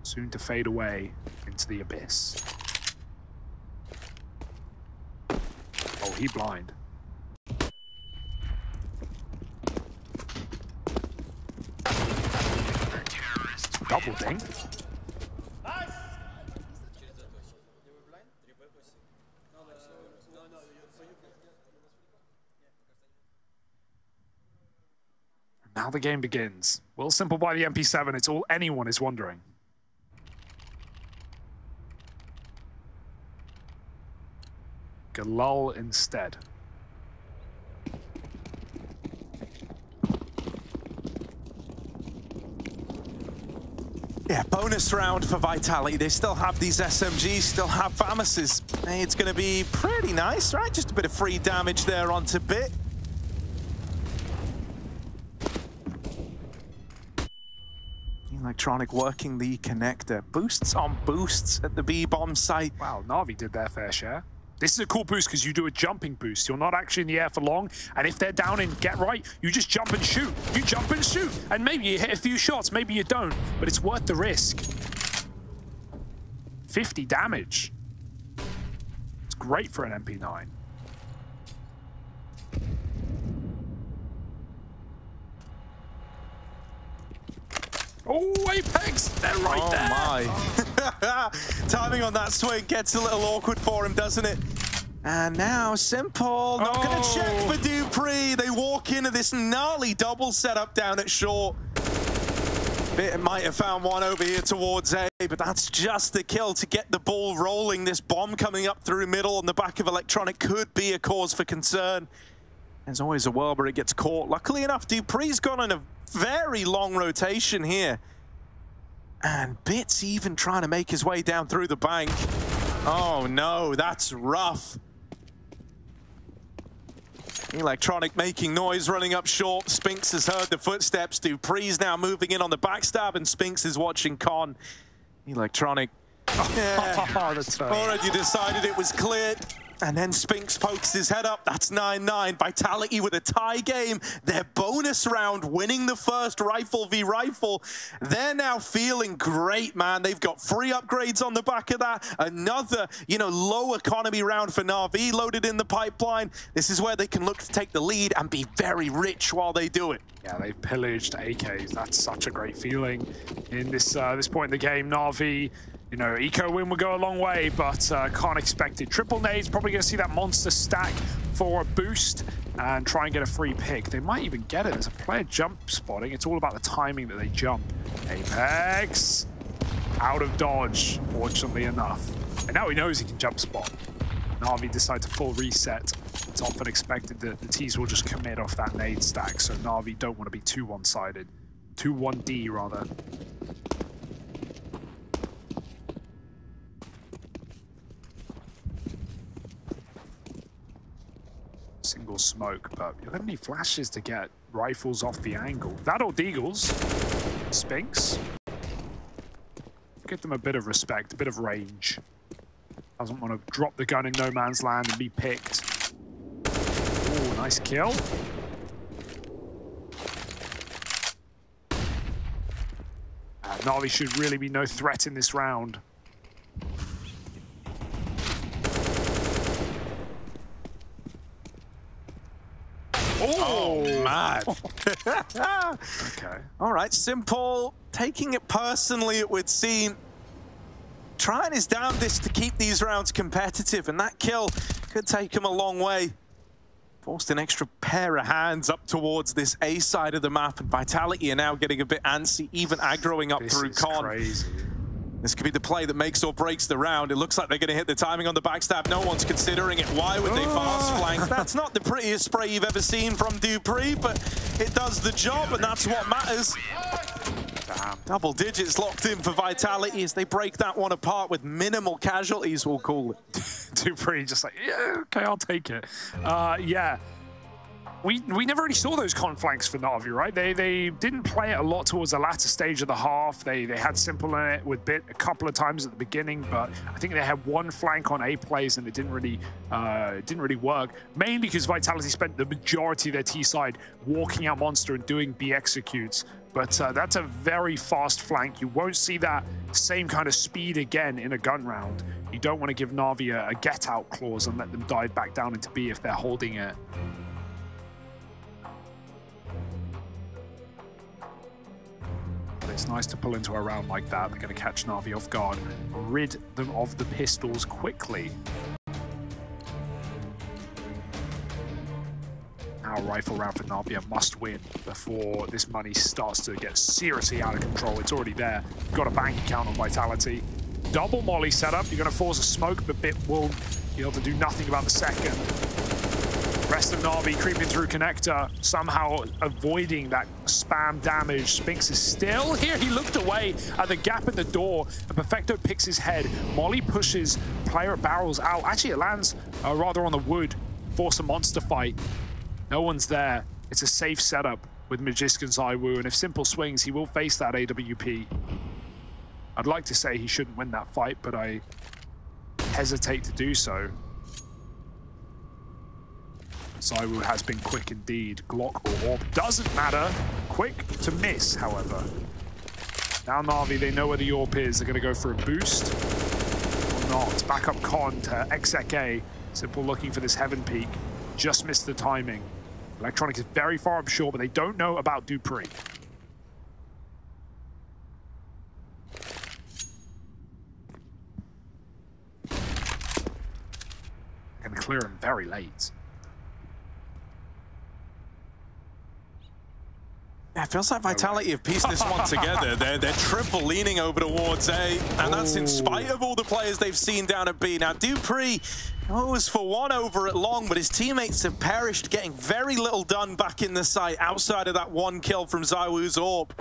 Soon to fade away into the abyss. Oh, he blind. Double ding. Now the game begins. Will Simple buy the MP7? It's all anyone is wondering. Galul instead. Yeah, bonus round for Vitality. They still have these SMGs, still have Famuses. Hey, it's going to be pretty nice, right? Just a bit of free damage there onto Bit. Electronic working the connector. Boosts on boosts at the B-bomb site. Wow, NaVi did their fair share. This is a cool boost because you do a jumping boost. You're not actually in the air for long, and if they're down in get right, you just jump and shoot. You jump and shoot, and maybe you hit a few shots, maybe you don't, but it's worth the risk. 50 damage. It's great for an MP9. Oh, Apex! They're right there! Oh my. Timing on that swing gets a little awkward for him, doesn't it? And now Simple, not gonna check for Dupree. They walk into this gnarly double setup down at short. Bit might have found one over here towards A, but that's just the kill to get the ball rolling. This bomb coming up through middle on the back of Electronic could be a cause for concern. There's always a world where it gets caught. Luckily enough, Dupree's gone on a very long rotation here. And Bit's even trying to make his way down through the bank. Oh no, that's rough. Electronic making noise, running up short. Spinks has heard the footsteps. Dupree's now moving in on the backstab, and Spinks is watching Con. Electronic already decided it was cleared. And then Spinks pokes his head up. That's 9-9. Vitality with a tie game. Their bonus round, winning the first rifle v rifle. They're now feeling great, man. They've got free upgrades on the back of that. Another, low economy round for NaVi loaded in the pipeline. This is where they can look to take the lead and be very rich while they do it. Yeah, they've pillaged AKs. That's such a great feeling in this point in the game. NaVi, eco win will go a long way, but can't expect it. Triple nades, probably going to see that monster stack for a boost and try and get a free pick. They might even get it. There's a player jump spotting. It's all about the timing that they jump. Apex, out of dodge, fortunately enough. And now he knows he can jump spot. NaVi decide to full reset. It's often expected that the T's will just commit off that nade stack, so NaVi don't want to be too one-sided. Too 1D, rather. Single smoke, but you don't need flashes to get rifles off the angle. That or Deagles. Spinks. Give them a bit of respect, a bit of range. Doesn't want to drop the gun in no man's land and be picked. Ooh, nice kill. NaVi should really be no threat in this round. Oh, man. Okay. All right, Simple, taking it personally, it would seem. Trying his damnedest to keep these rounds competitive, and that kill could take him a long way. Forced an extra pair of hands up towards this A side of the map, and Vitality are now getting a bit antsy, even aggroing up through Con. Crazy. This could be the play that makes or breaks the round. It looks like they're going to hit the timing on the backstab. No one's considering it. Why would they fast flank? That's not the prettiest spray you've ever seen from Dupree, but it does the job, and that's what matters. Damn. Double digits locked in for Vitality as they break that one apart with minimal casualties, we'll call it. Dupree just like, yeah, okay, I'll take it. Yeah. We never really saw those con flanks for NaVi, right? They didn't play it a lot towards the latter stage of the half. They had Simple in it with Bit a couple of times at the beginning, but I think they had one flank on A plays and it didn't really work. Mainly because Vitality spent the majority of their T side walking out Monster and doing B executes. But that's a very fast flank. You won't see that same kind of speed again in a gun round. You don't want to give NaVi a get-out clause and let them dive back down into B if they're holding it. It's nice to pull into a round like that. They're going to catch NaVi off guard, rid them of the pistols quickly. now rifle round for NaVi, a must win before this money starts to get seriously out of control. It's already there. Got a bank account on Vitality. Double molly setup. You're going to force a smoke, but Bit will be able to do nothing about the second. Rest of NaVi creeping through connector, somehow avoiding that spam damage. Spinks is still here. He looked away at the gap in the door, and Perfecto picks his head. Molly pushes player barrels out. Actually, it lands rather on the wood. Force a monster fight. No one's there. It's a safe setup with Magisk and ZywOo, and if Simple swings, he will face that AWP. I'd like to say he shouldn't win that fight, but I hesitate to do so. ZywOo has been quick indeed. Glock or Orb doesn't matter. Quick to miss, however. Now NaVi, they know where the Orb is. They're going to go for a boost or not. Back up Con to XXA. Simple looking for this Heaven Peak. Just missed the timing. Electronic is very far up short, but they don't know about Dupree. Going to clear him very late. Yeah, it feels like Vitality have pieced this one together. They're triple leaning over towards A, and that's in spite of all the players they've seen down at B. Now, Dupree was for one over at long, but his teammates have perished, getting very little done back in the site outside of that one kill from ZywOo's Orb.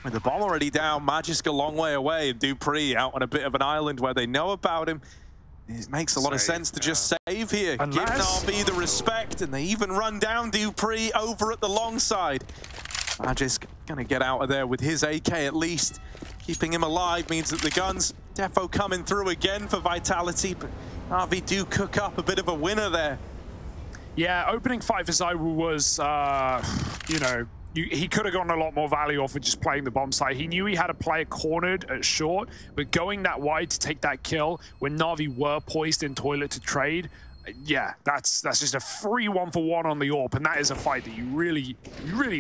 With the bomb already down, Magisk a long way away, and Dupree out on a bit of an island where they know about him. It makes a lot of sense to just save here. Give NaVi the respect, and they even run down Dupree over at the long side. Magisk gonna get out of there with his AK at least. Keeping him alive means that the guns defo coming through again for Vitality, but NaVi do cook up a bit of a winner there. Yeah, opening fight for ZywOo was, you know, he could have gotten a lot more value off of just playing the bomb site. He knew he had a player cornered at short, but going that wide to take that kill when NaVi were poised in toilet to trade, yeah, that's just a free 1-for-1 on the Orb, and that is a fight that you really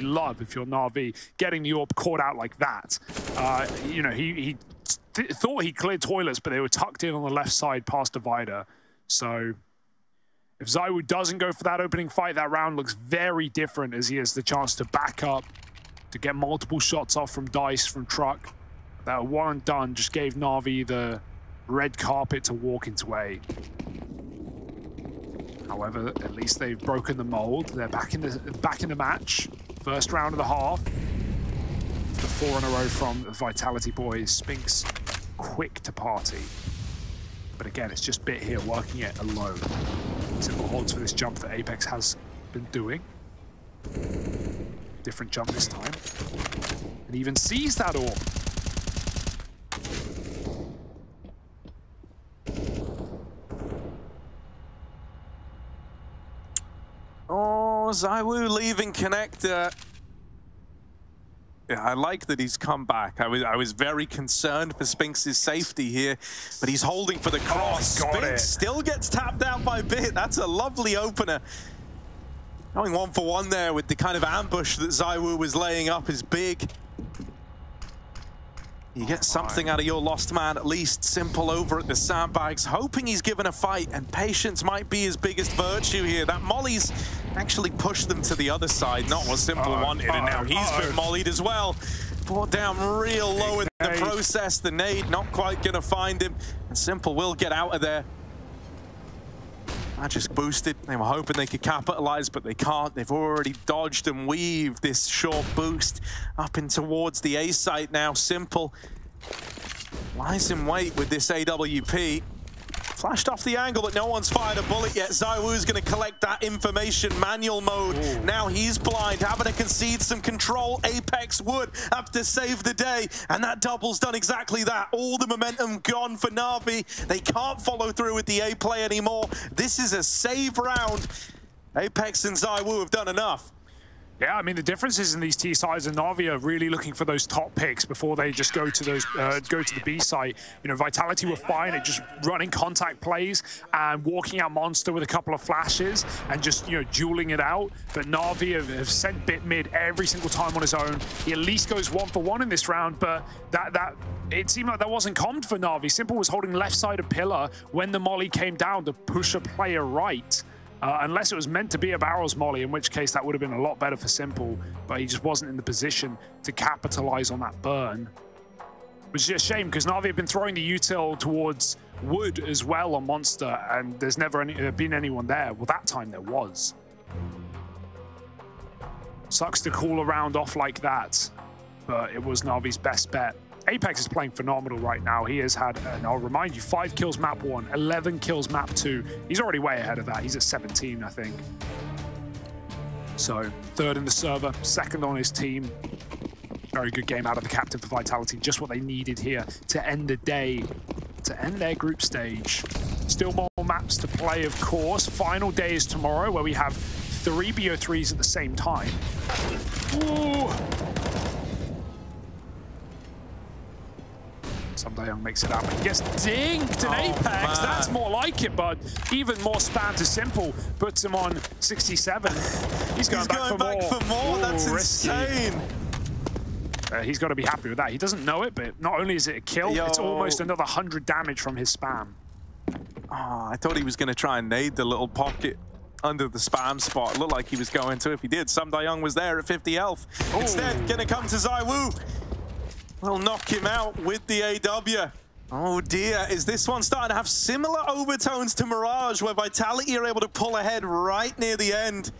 love if you're NaVi. Getting the Orb caught out like that, you know, he thought he cleared toilets, but they were tucked in on the left side past divider. So if ZywOo doesn't go for that opening fight, that round looks very different as he has the chance to back up, to get multiple shots off from Dice, from Truck. That one and done just gave NaVi the red carpet to walk into A. However, at least they've broken the mold. They're back in the match. First round of the half. The 4 in a row from the Vitality boys. Spinks quick to party. But again, it's just Bit here working it alone. Simple holds for this jump that Apex has been doing. Different jump this time. And even sees that Orb. Oh, ZywOo leaving connector. Yeah, I like that he's come back. I was very concerned for Spinks' safety here, but he's holding for the cross. Spinks still gets tapped out by Bit. That's a lovely opener. Going 1-for-1 there with the kind of ambush that ZywOo was laying up is big. You get something out of your lost man, at least. Simple over at the sandbags, hoping he's given a fight, and patience might be his biggest virtue here. That molly's actually pushed them to the other side, not what Simple wanted, and now he's been mollied as well. Brought down real low in the process. The nade not quite gonna find him, and Simple will get out of there. Magisk boosted. They were hoping they could capitalize, but they can't. They've already dodged and weaved this short boost up in towards the A site now. Simple lies in wait with this AWP. Flashed off the angle, but no one's fired a bullet yet. ZywOo's going to collect that information. Manual mode. Ooh. Now he's blind, having to concede some control. Apex would have to save the day, and that double's done exactly that. All the momentum gone for NaVi. They can't follow through with the A play anymore. This is a save round. Apex and ZywOo have done enough. Yeah, I mean, the differences in these T sides and NaVi are really looking for those top picks before they just go to those go to the B site. You know, Vitality were fine at just running contact plays and walking out Monster with a couple of flashes and just, you know, dueling it out. But NaVi have sent Bit mid every single time on his own. He at least goes 1-for-1 in this round, but it seemed like that wasn't commed for NaVi. Simple was holding left side of pillar when the molly came down to push a player right. unless it was meant to be a barrels molly, in which case that would have been a lot better for Simple, but he just wasn't in the position to capitalize on that burn. Which is a shame, because NaVi have been throwing the util towards wood as well on Monster, and there's never been anyone there. Well, that time there was. Sucks to call a round off like that, but it was NaVi's best bet. Apex is playing phenomenal right now. He has had, and I'll remind you, 5 kills map 1, 11 kills map 2. He's already way ahead of that. He's at 17, I think. So, 3rd in the server, 2nd on his team. Very good game out of the captain for Vitality. Just what they needed here to end the day, to end their group stage. Still more maps to play, of course. Final day is tomorrow, where we have 3 BO3s at the same time. Ooh. Young makes it out, but he gets dinked in Apex. Man. That's more like it, but even more spam to Simple puts him on 67. He's going back for more. Ooh, that's insane. He's got to be happy with that. He doesn't know it, but not only is it a kill, it's almost another 100 damage from his spam. Oh, I thought he was going to try and nade the little pocket under the spam spot. It looked like he was going to. If he did, Young was there at 50 health. Ooh. Instead, going to come to ZywOo. We'll knock him out with the AW. Oh dear, is this one starting to have similar overtones to Mirage, where Vitality are able to pull ahead right near the end?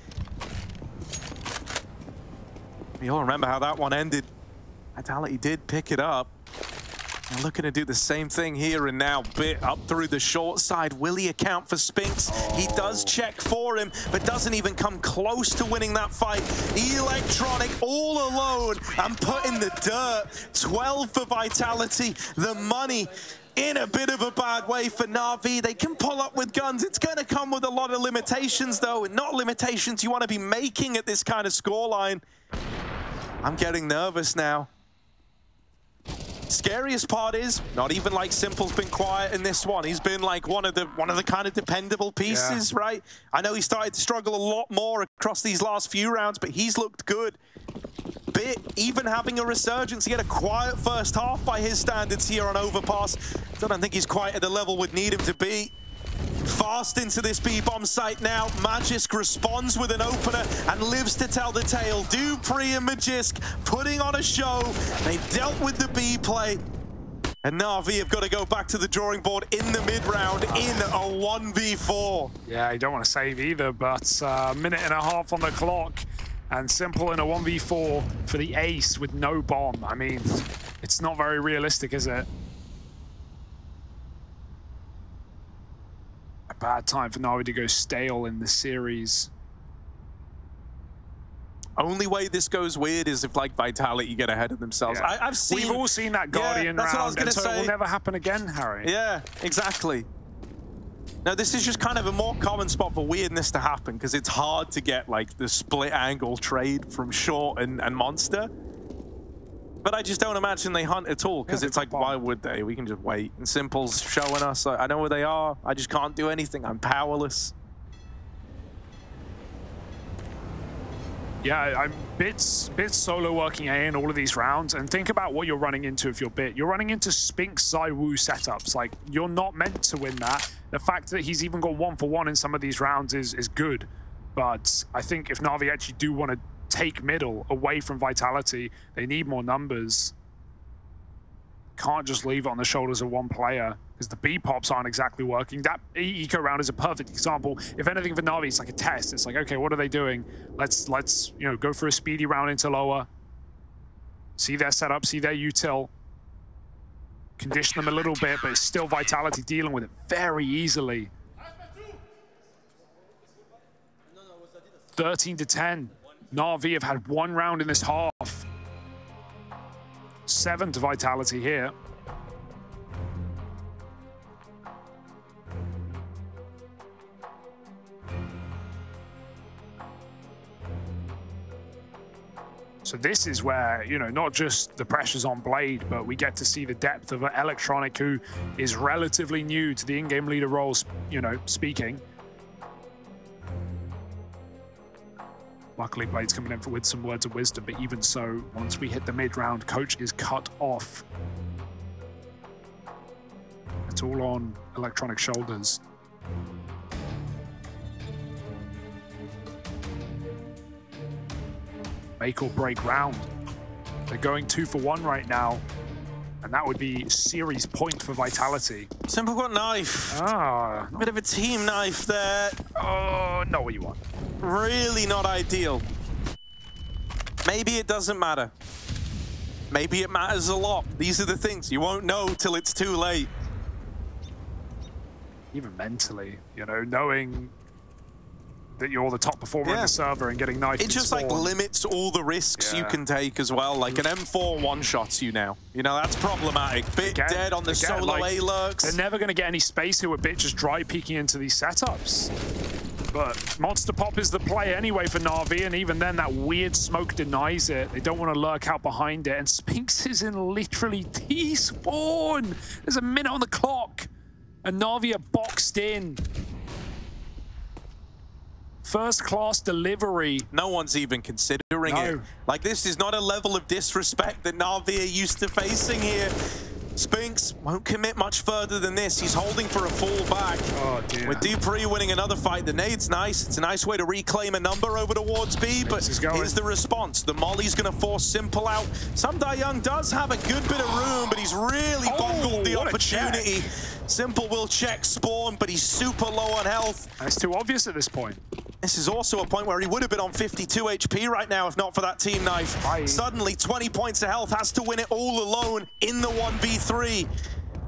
We all remember how that one ended. Vitality did pick it up. They're looking to do the same thing here, and now Bit up through the short side. Will he account for Spinks? Oh. He does check for him, but doesn't even come close to winning that fight. Electronic all alone and put in the dirt. 12 for Vitality. The money in a bit of a bad way for NaVi. They can pull up with guns. It's going to come with a lot of limitations, though, and not limitations you want to be making at this kind of scoreline. I'm getting nervous now. Scariest part is, not even like Simple's been quiet in this one. He's been like one of the kind of dependable pieces, right? I know he started to struggle a lot more across these last few rounds, but he's looked good. Bit even having a resurgence. He had a quiet first half by his standards here on Overpass. I don't think he's quite at the level we'd need him to be. Fast into this B-bomb site now. Magisk responds with an opener and lives to tell the tale. Dupree and Magisk putting on a show. They've dealt with the B play. And NaVi have got to go back to the drawing board in the mid-round in a 1v4. Yeah, you don't want to save either, but a minute and a half on the clock. And Simple in a 1v4 for the ace with no bomb. I mean, it's not very realistic, is it? A bad time for NaVi to go stale in the series. Only way this goes weird is if like Vitality get ahead of themselves. Yeah. We've all seen that Guardian round, and so it will never happen again, Harry. Yeah, exactly. Now this is just kind of a more common spot for weirdness to happen, because it's hard to get like the split angle trade from Short and Monster. But I just don't imagine they hunt at all, because it's like, why would they? We can just wait. And Simple's showing us, I know where they are. I just can't do anything. I'm powerless. Yeah, I'm Bit's solo working A in all of these rounds, and think about what you're running into if you're Bit. You're running into Spinks ZywOo setups. Like, you're not meant to win that. The fact that he's even got 1-for-1 in some of these rounds is good. But I think if NaVi actually do want to take middle away from Vitality, they need more numbers. Can't just leave it on the shoulders of one player, because the B pops aren't exactly working. That eco round is a perfect example. If anything for NaVi, it's like a test. It's like, okay, what are they doing? Let's go for a speedy round into lower. See their setup, see their util. Condition them a little bit, but it's still Vitality dealing with it very easily. 13-10. NaVi have had one round in this half. 7 to Vitality here. So this is where, not just the pressure's on Blade, but we get to see the depth of Electronic, who is relatively new to the in-game leader roles, speaking. Luckily, Blade's coming in with some words of wisdom, but even so, once we hit the mid-round, Coach is cut off. It's all on Electronic shoulders. make or break round. They're going 2 for 1 right now, and that would be series point for Vitality. Simple got knife. Ah. Bit of a team knife there. Oh, not what you want. Really not ideal. Maybe it doesn't matter. Maybe it matters a lot. These are the things you won't know till it's too late. Even mentally, you know, knowing that you're the top performer in the server and getting knifed. It just like limits all the risks you can take as well. Like an M4 one-shots you now. You know, that's problematic. Bit dead on the solo A lurks. They're never going to get any space here with Bit just dry peeking into these setups. But Monster Pop is the play anyway for NaVi, and even then that weird smoke denies it. They don't want to lurk out behind it, and Spinks is in literally T-spawn. There's a minute on the clock, and NaVi are boxed in. First class delivery. No one's even considering it. Like, this is not a level of disrespect that NaVi are used to facing here. Spinks won't commit much further than this. He's holding for a fallback. Oh, dear. With Dupree winning another fight, the nade's nice. It's a nice way to reclaim a number over towards B, but here's the response. The molly's going to force Simple out. Young does have a good bit of room, but he's really bungled the opportunity. Simple will check spawn, but he's super low on health. It's too obvious at this point. This is also a point where he would have been on 52 HP right now if not for that team knife. Suddenly, 20 points of health, has to win it all alone in the 1v3.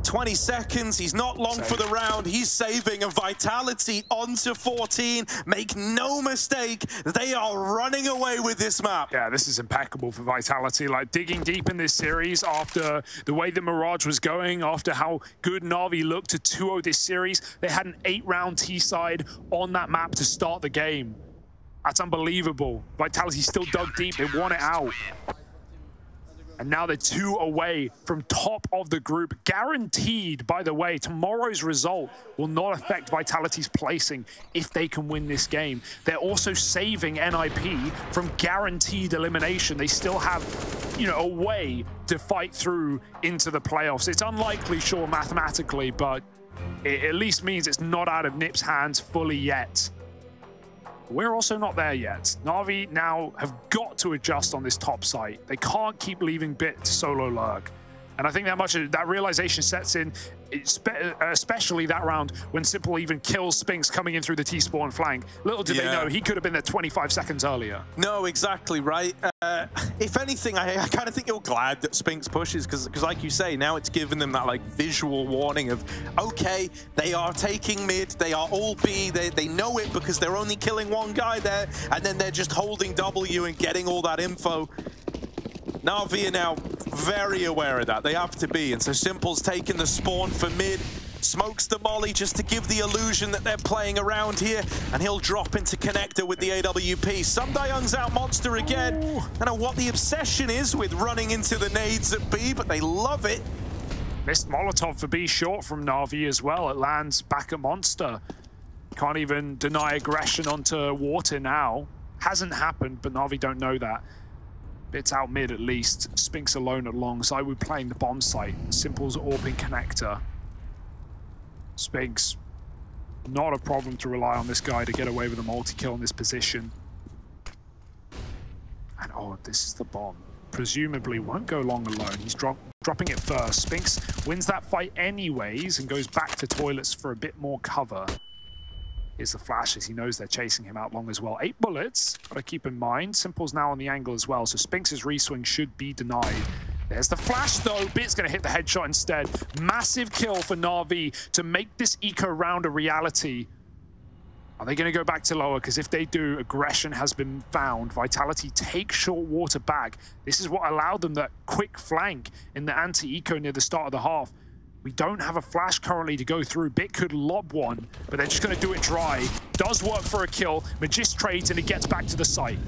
20 seconds, he's not long for the round. He's saving, and Vitality onto 14. Make no mistake, they are running away with this map. Yeah, this is impeccable for Vitality. Like, digging deep in this series after the way the Mirage was going, after how good NaVi looked to 2-0 this series. They had an 8-round T-side on that map to start the game. That's unbelievable. Vitality still dug deep. They want it out. And now they're 2 away from top of the group. Guaranteed, by the way, tomorrow's result will not affect Vitality's placing if they can win this game. They're also saving NIP from guaranteed elimination. They still have, you know, a way to fight through into the playoffs. It's unlikely, sure, mathematically, but it at least means it's not out of NiP's hands fully yet. We're also not there yet. NaVi now have got to adjust on this top site. They can't keep leaving Bit to solo lurk. And I think that realization sets in, especially that round when Simple even kills Spinks coming in through the T-spawn flank. Little did they know, he could have been there 25 seconds earlier. No, exactly right. If anything, I kind of think you're glad that Spinks pushes, because like you say, now it's given them that like visual warning of, okay, they are taking mid, they are all B, they know it because they're only killing one guy there, and then they're just holding W and getting all that info. NaVi are now very aware of that. They have to be. And so Simple's taking the spawn for mid, smokes the molly just to give the illusion that they're playing around here, and he'll drop into connector with the AWP. Young's out monster again. I don't know what the obsession is with running into the nades at B, but they love it. Missed Molotov for B short from NaVi as well. It lands back at monster. Can't even deny aggression onto water now. Hasn't happened, but NaVi don't know that. Bit's out mid at least. Spinks alone at long. Zywu playing the bomb site. Simple's AWP in connector. Spinks, not a problem to rely on this guy to get away with a multi-kill in this position. And oh, this is the bomb. Presumably won't go long alone. He's dropping it first. Spinks wins that fight anyways and goes back to toilets for a bit more cover. Here's the flash as he knows they're chasing him out long as well. 8 bullets, gotta keep in mind. Simple's now on the angle as well, so Spinks' reswing should be denied. There's the flash though, Bit's gonna hit the headshot instead. Massive kill for NaVi to make this eco round a reality. Are they gonna go back to lower? Because if they do, aggression has been found. Vitality take short water back. This is what allowed them that quick flank in the anti-eco near the start of the half. We don't have a flash currently to go through. Bit could lob one, but they're just going to do it dry. Does work for a kill. Magist trades and he gets back to the site.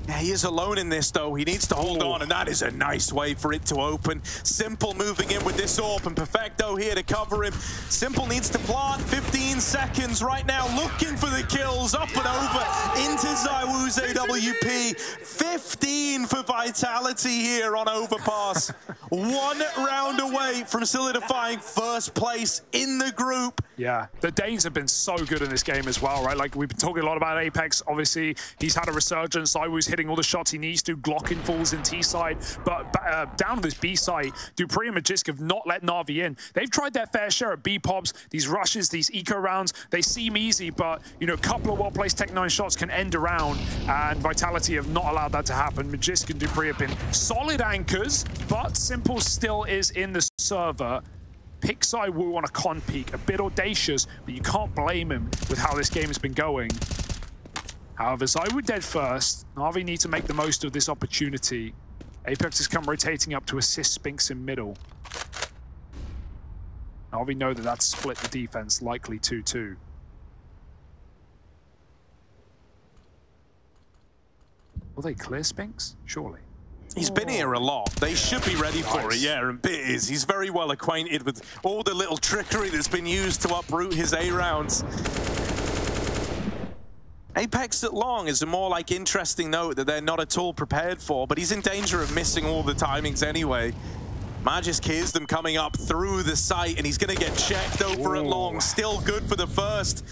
Yeah, he is alone in this, though. He needs to hold on, and that is a nice way for it to open. Simple moving in with this AWP, and Perfecto here to cover him. Simple needs to plant. 15 seconds right now, looking for the kills. Up and over into Zywu's AWP. 15 for Vitality here on Overpass. 1 round away from solidifying first place in the group. Yeah, the Danes have been so good in this game as well, right? Like, we've been talking a lot about Apex. Obviously, he's had a resurgence. Iwu's hitting all the shots he needs to. Glockin falls in T side. But down on this B side, dupreeh and Magisk have not let NaVi in. They've tried their fair share of B pops, these rushes, these eco rounds. They seem easy, but, you know, a couple of well-placed Tech 9 shots can end a round, and Vitality have not allowed that to happen. Magisk and dupreeh have been solid anchors, but Simple still is in the server. Picks Iwu on a con peak, a bit audacious, but you can't blame him with how this game has been going. However, Iwu dead first. NaVi need to make the most of this opportunity. Apex has come rotating up to assist Spinks in middle. NaVi know that that's split the defense, likely 2-2. Will they clear Spinks? Surely. He's been here a lot. They should be ready for it, yeah, and Bit is. He's very well acquainted with all the little trickery that's been used to uproot his A rounds. Apex at long is a more like interesting note that they're not at all prepared for, but he's in danger of missing all the timings anyway. Magisk hears them coming up through the site, and he's going to get checked over at long. Still good for the first.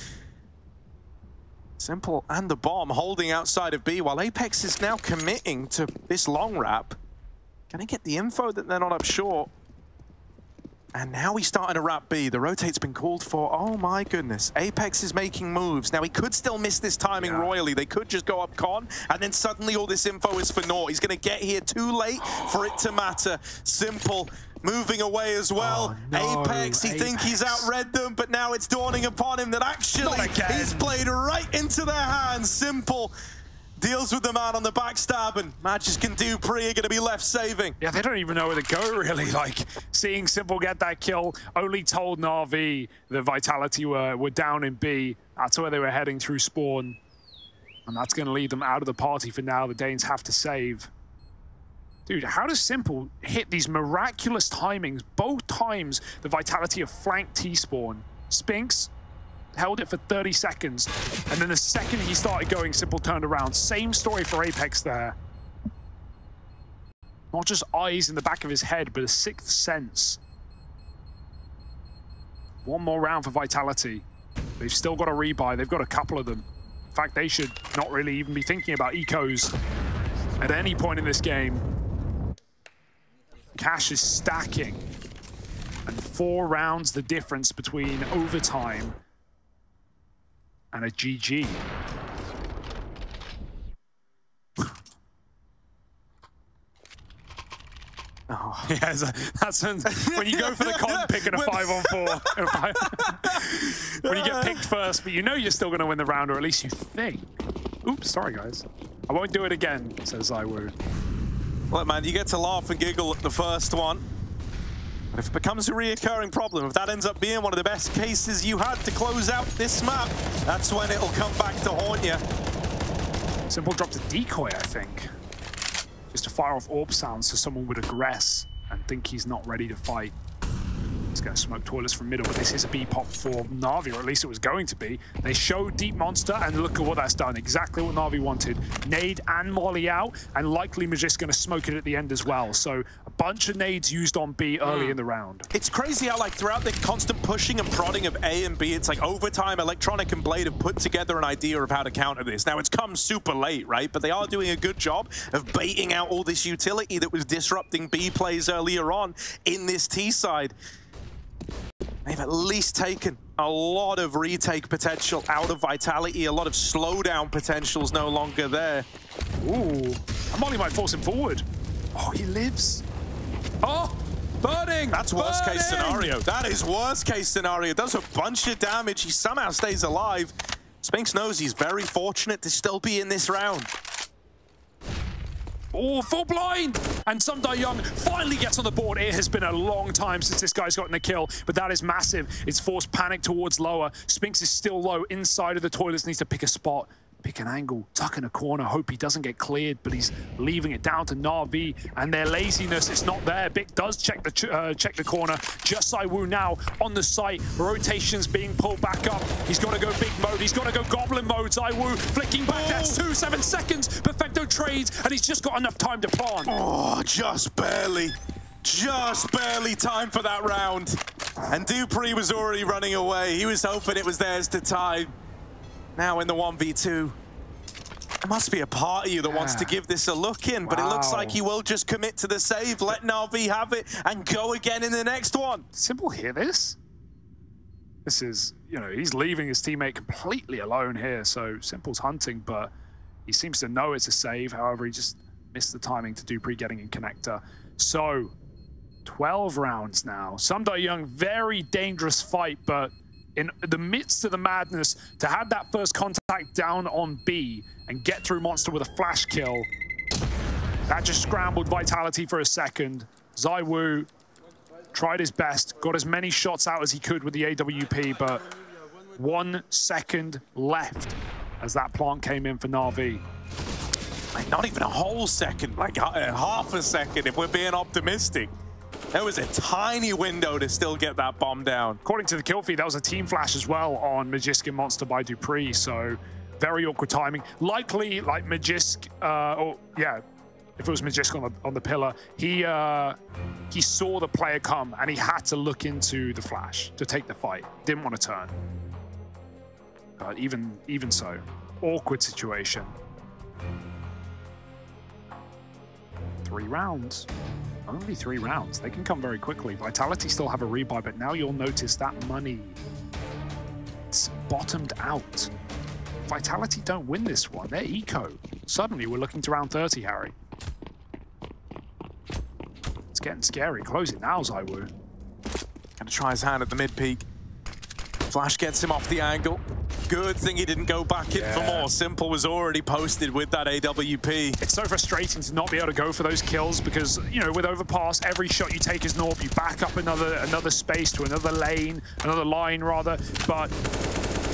Simple and the bomb holding outside of B, while Apex is now committing to this long wrap. Gonna get the info that they're not up short. And now he's starting to wrap B. The rotate's been called for. Oh my goodness. Apex is making moves. Now he could still miss this timing royally. They could just go up con, and then suddenly all this info is for naught. He's gonna get here too late for it to matter. Simple moving away as well. Oh, no, Apex, he thinks he's outread them, but now it's dawning upon him that actually he's played right into their hands. Simple deals with the man on the backstab, and Magisk and dupreeh are going to be left saving. Yeah, they don't even know where to go, really. Like, seeing Simple get that kill only told NaVi that Vitality were down in B. That's where they were heading through spawn. And that's going to lead them out of the party for now. The Danes have to save. Dude, how does Simple hit these miraculous timings? Both times the Vitality have flanked T-spawn. Spinks held it for 30 seconds, and then the second he started going, Simple turned around. Same story for Apex there. Not just eyes in the back of his head, but a sixth sense. One more round for Vitality. They've still got a rebuy. They've got a couple of them. In fact, they should not really even be thinking about ecos at any point in this game. Cash is stacking. And 4 rounds the difference between overtime and a GG. Oh. Yeah, that's when you go for the con pick in a 5-on-4. When you get picked first, but you know you're still going to win the round, or at least you think. Oops, sorry guys. I won't do it again, says Iwu. Look, man, you get to laugh and giggle at the first one. But if it becomes a reoccurring problem, if that ends up being one of the best cases you had to close out this map, that's when it'll come back to haunt you. Simple dropped a decoy, I think. Just to fire off orb sounds so someone would aggress and think he's not ready to fight. He's going to smoke toilets from middle, but this is a B pop for NaVi, or at least it was going to be. They showed Deep Monster, and look at what that's done. Exactly what NaVi wanted. Nade and Molly out, and likely Magisk going to smoke it at the end as well. So a bunch of nades used on B early in the round. It's crazy how, like, throughout the constant pushing and prodding of A and B, it's like overtime, Electronic and Blade have put together an idea of how to counter this. Now, it's come super late, right? But they are doing a good job of baiting out all this utility that was disrupting B plays earlier on in this T side. They've at least taken a lot of retake potential out of Vitality. A lot of slowdown potential's no longer there. Ooh, Molly might force him forward. Oh, he lives. Oh, burning! That's worst case scenario. That is worst case scenario. Does a bunch of damage. He somehow stays alive. Spinks knows he's very fortunate to still be in this round. Oh, full blind! And Sumdai Young finally gets on the board. It has been a long time since this guy's gotten a kill, but that is massive. It's forced panic towards lower. Spinks is still low inside of the toilets, needs to pick a spot, pick an angle, tuck in a corner, hope he doesn't get cleared, but he's leaving it down to NaVi, and their laziness is not there. Bik does check the corner. Just Iwu now on the site. Rotations being pulled back up. He's got to go big mode. He's got to go goblin mode. Iwu flicking back. That's 7 seconds. Perfecto trades, and he's just got enough time to plant. Oh, just barely. Just barely time for that round. And Dupree was already running away. He was hoping it was theirs to tie. Now in the 1v2. There must be a part of you that wants to give this a look in, but it looks like he will just commit to the save, let NaVi have it, and go again in the next one. Simple hear this? This is, you know, he's leaving his teammate completely alone here, so Simple's hunting, but he seems to know it's a save. However, he just missed the timing to Dupree getting in connector. So, 12 rounds now. Samdai Young, very dangerous fight, but in the midst of the madness, to have that first contact down on B and get through Monster with a flash kill, that just scrambled Vitality for a second. ZywOo tried his best, got as many shots out as he could with the AWP, but 1 second left as that plant came in for NaVi. Like, not even a whole second, like half a second if we're being optimistic. There was a tiny window to still get that bomb down. According to the kill feed, that was a team flash as well on Magisk and Monster by Dupree, so very awkward timing. Likely, like Magisk, if it was Magisk on the pillar, he saw the player come and he had to look into the flash to take the fight. Didn't want to turn. But even so, awkward situation. 3 rounds. Only 3 rounds. They can come very quickly. Vitality still have a rebuy, but now you'll notice that money, it's bottomed out. Vitality don't win this one. They're eco. Suddenly we're looking to round 30, Harry. It's getting scary. Close it now, ZywOo. Gonna try his hand at the mid-peak. Flash gets him off the angle. Good thing he didn't go back in for more. Simple was already posted with that AWP. It's so frustrating to not be able to go for those kills because, you know, with Overpass, every shot you take is an AWP. You back up another space to another lane, another line rather. But,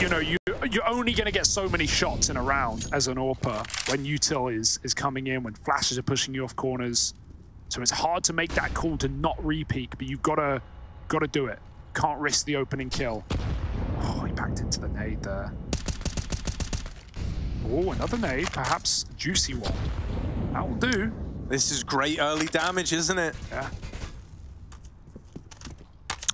you know, you're only going to get so many shots in a round as an AWPer when util is coming in, when flashes are pushing you off corners. So it's hard to make that call to not re-peek, but you've got to do it. Can't risk the opening kill. Oh, he backed into the nade there. Oh, another nade, perhaps a juicy one. That will do. This is great early damage, isn't it? Yeah.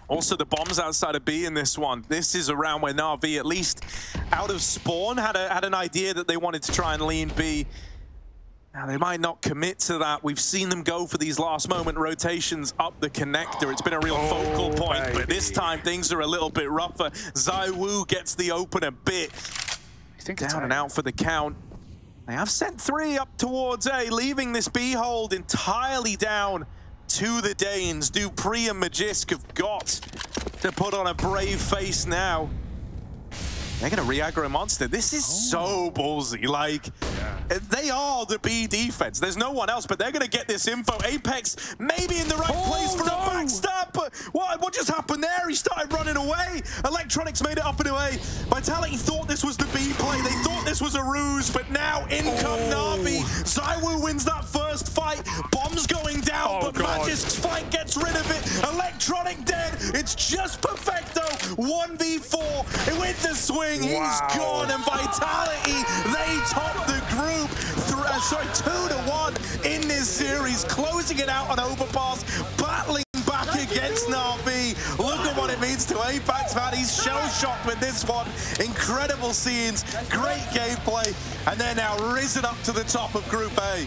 Also, the bombs outside of B in this one. This is a round where NaVi, at least out of spawn, had an idea that they wanted to try and lean B. Now, they might not commit to that. We've seen them go for these last-moment rotations up the connector. It's been a real focal point, but this time things are a little bit rougher. ZywOo gets the open a bit. I think down and out for the count. They have sent 3 up towards A, leaving this B hold entirely down to the Danes. Dupree and Magisk have got to put on a brave face now. They're going to re-aggro Monster. This is so ballsy. Like, they are the B defense. There's no one else, but they're going to get this info. Apex maybe in the right place for a backstab, but what just happened there? He started running away. Electronics made it up and away. Vitality thought this was the B play. They thought this was a ruse, but now in come NaVi. ZywOo wins that first fight. Bombs going down, but Magisk's fight gets rid of it. Electronic dead. It's just perfecto. 1v4 with the swing. He's gone, and Vitality, they top the group 2-1 in this series, closing it out on Overpass, battling back against NaVi. Look at what it means to Apex, man. He's shell-shocked with this one. Incredible scenes, great gameplay, and they're now risen up to the top of Group A.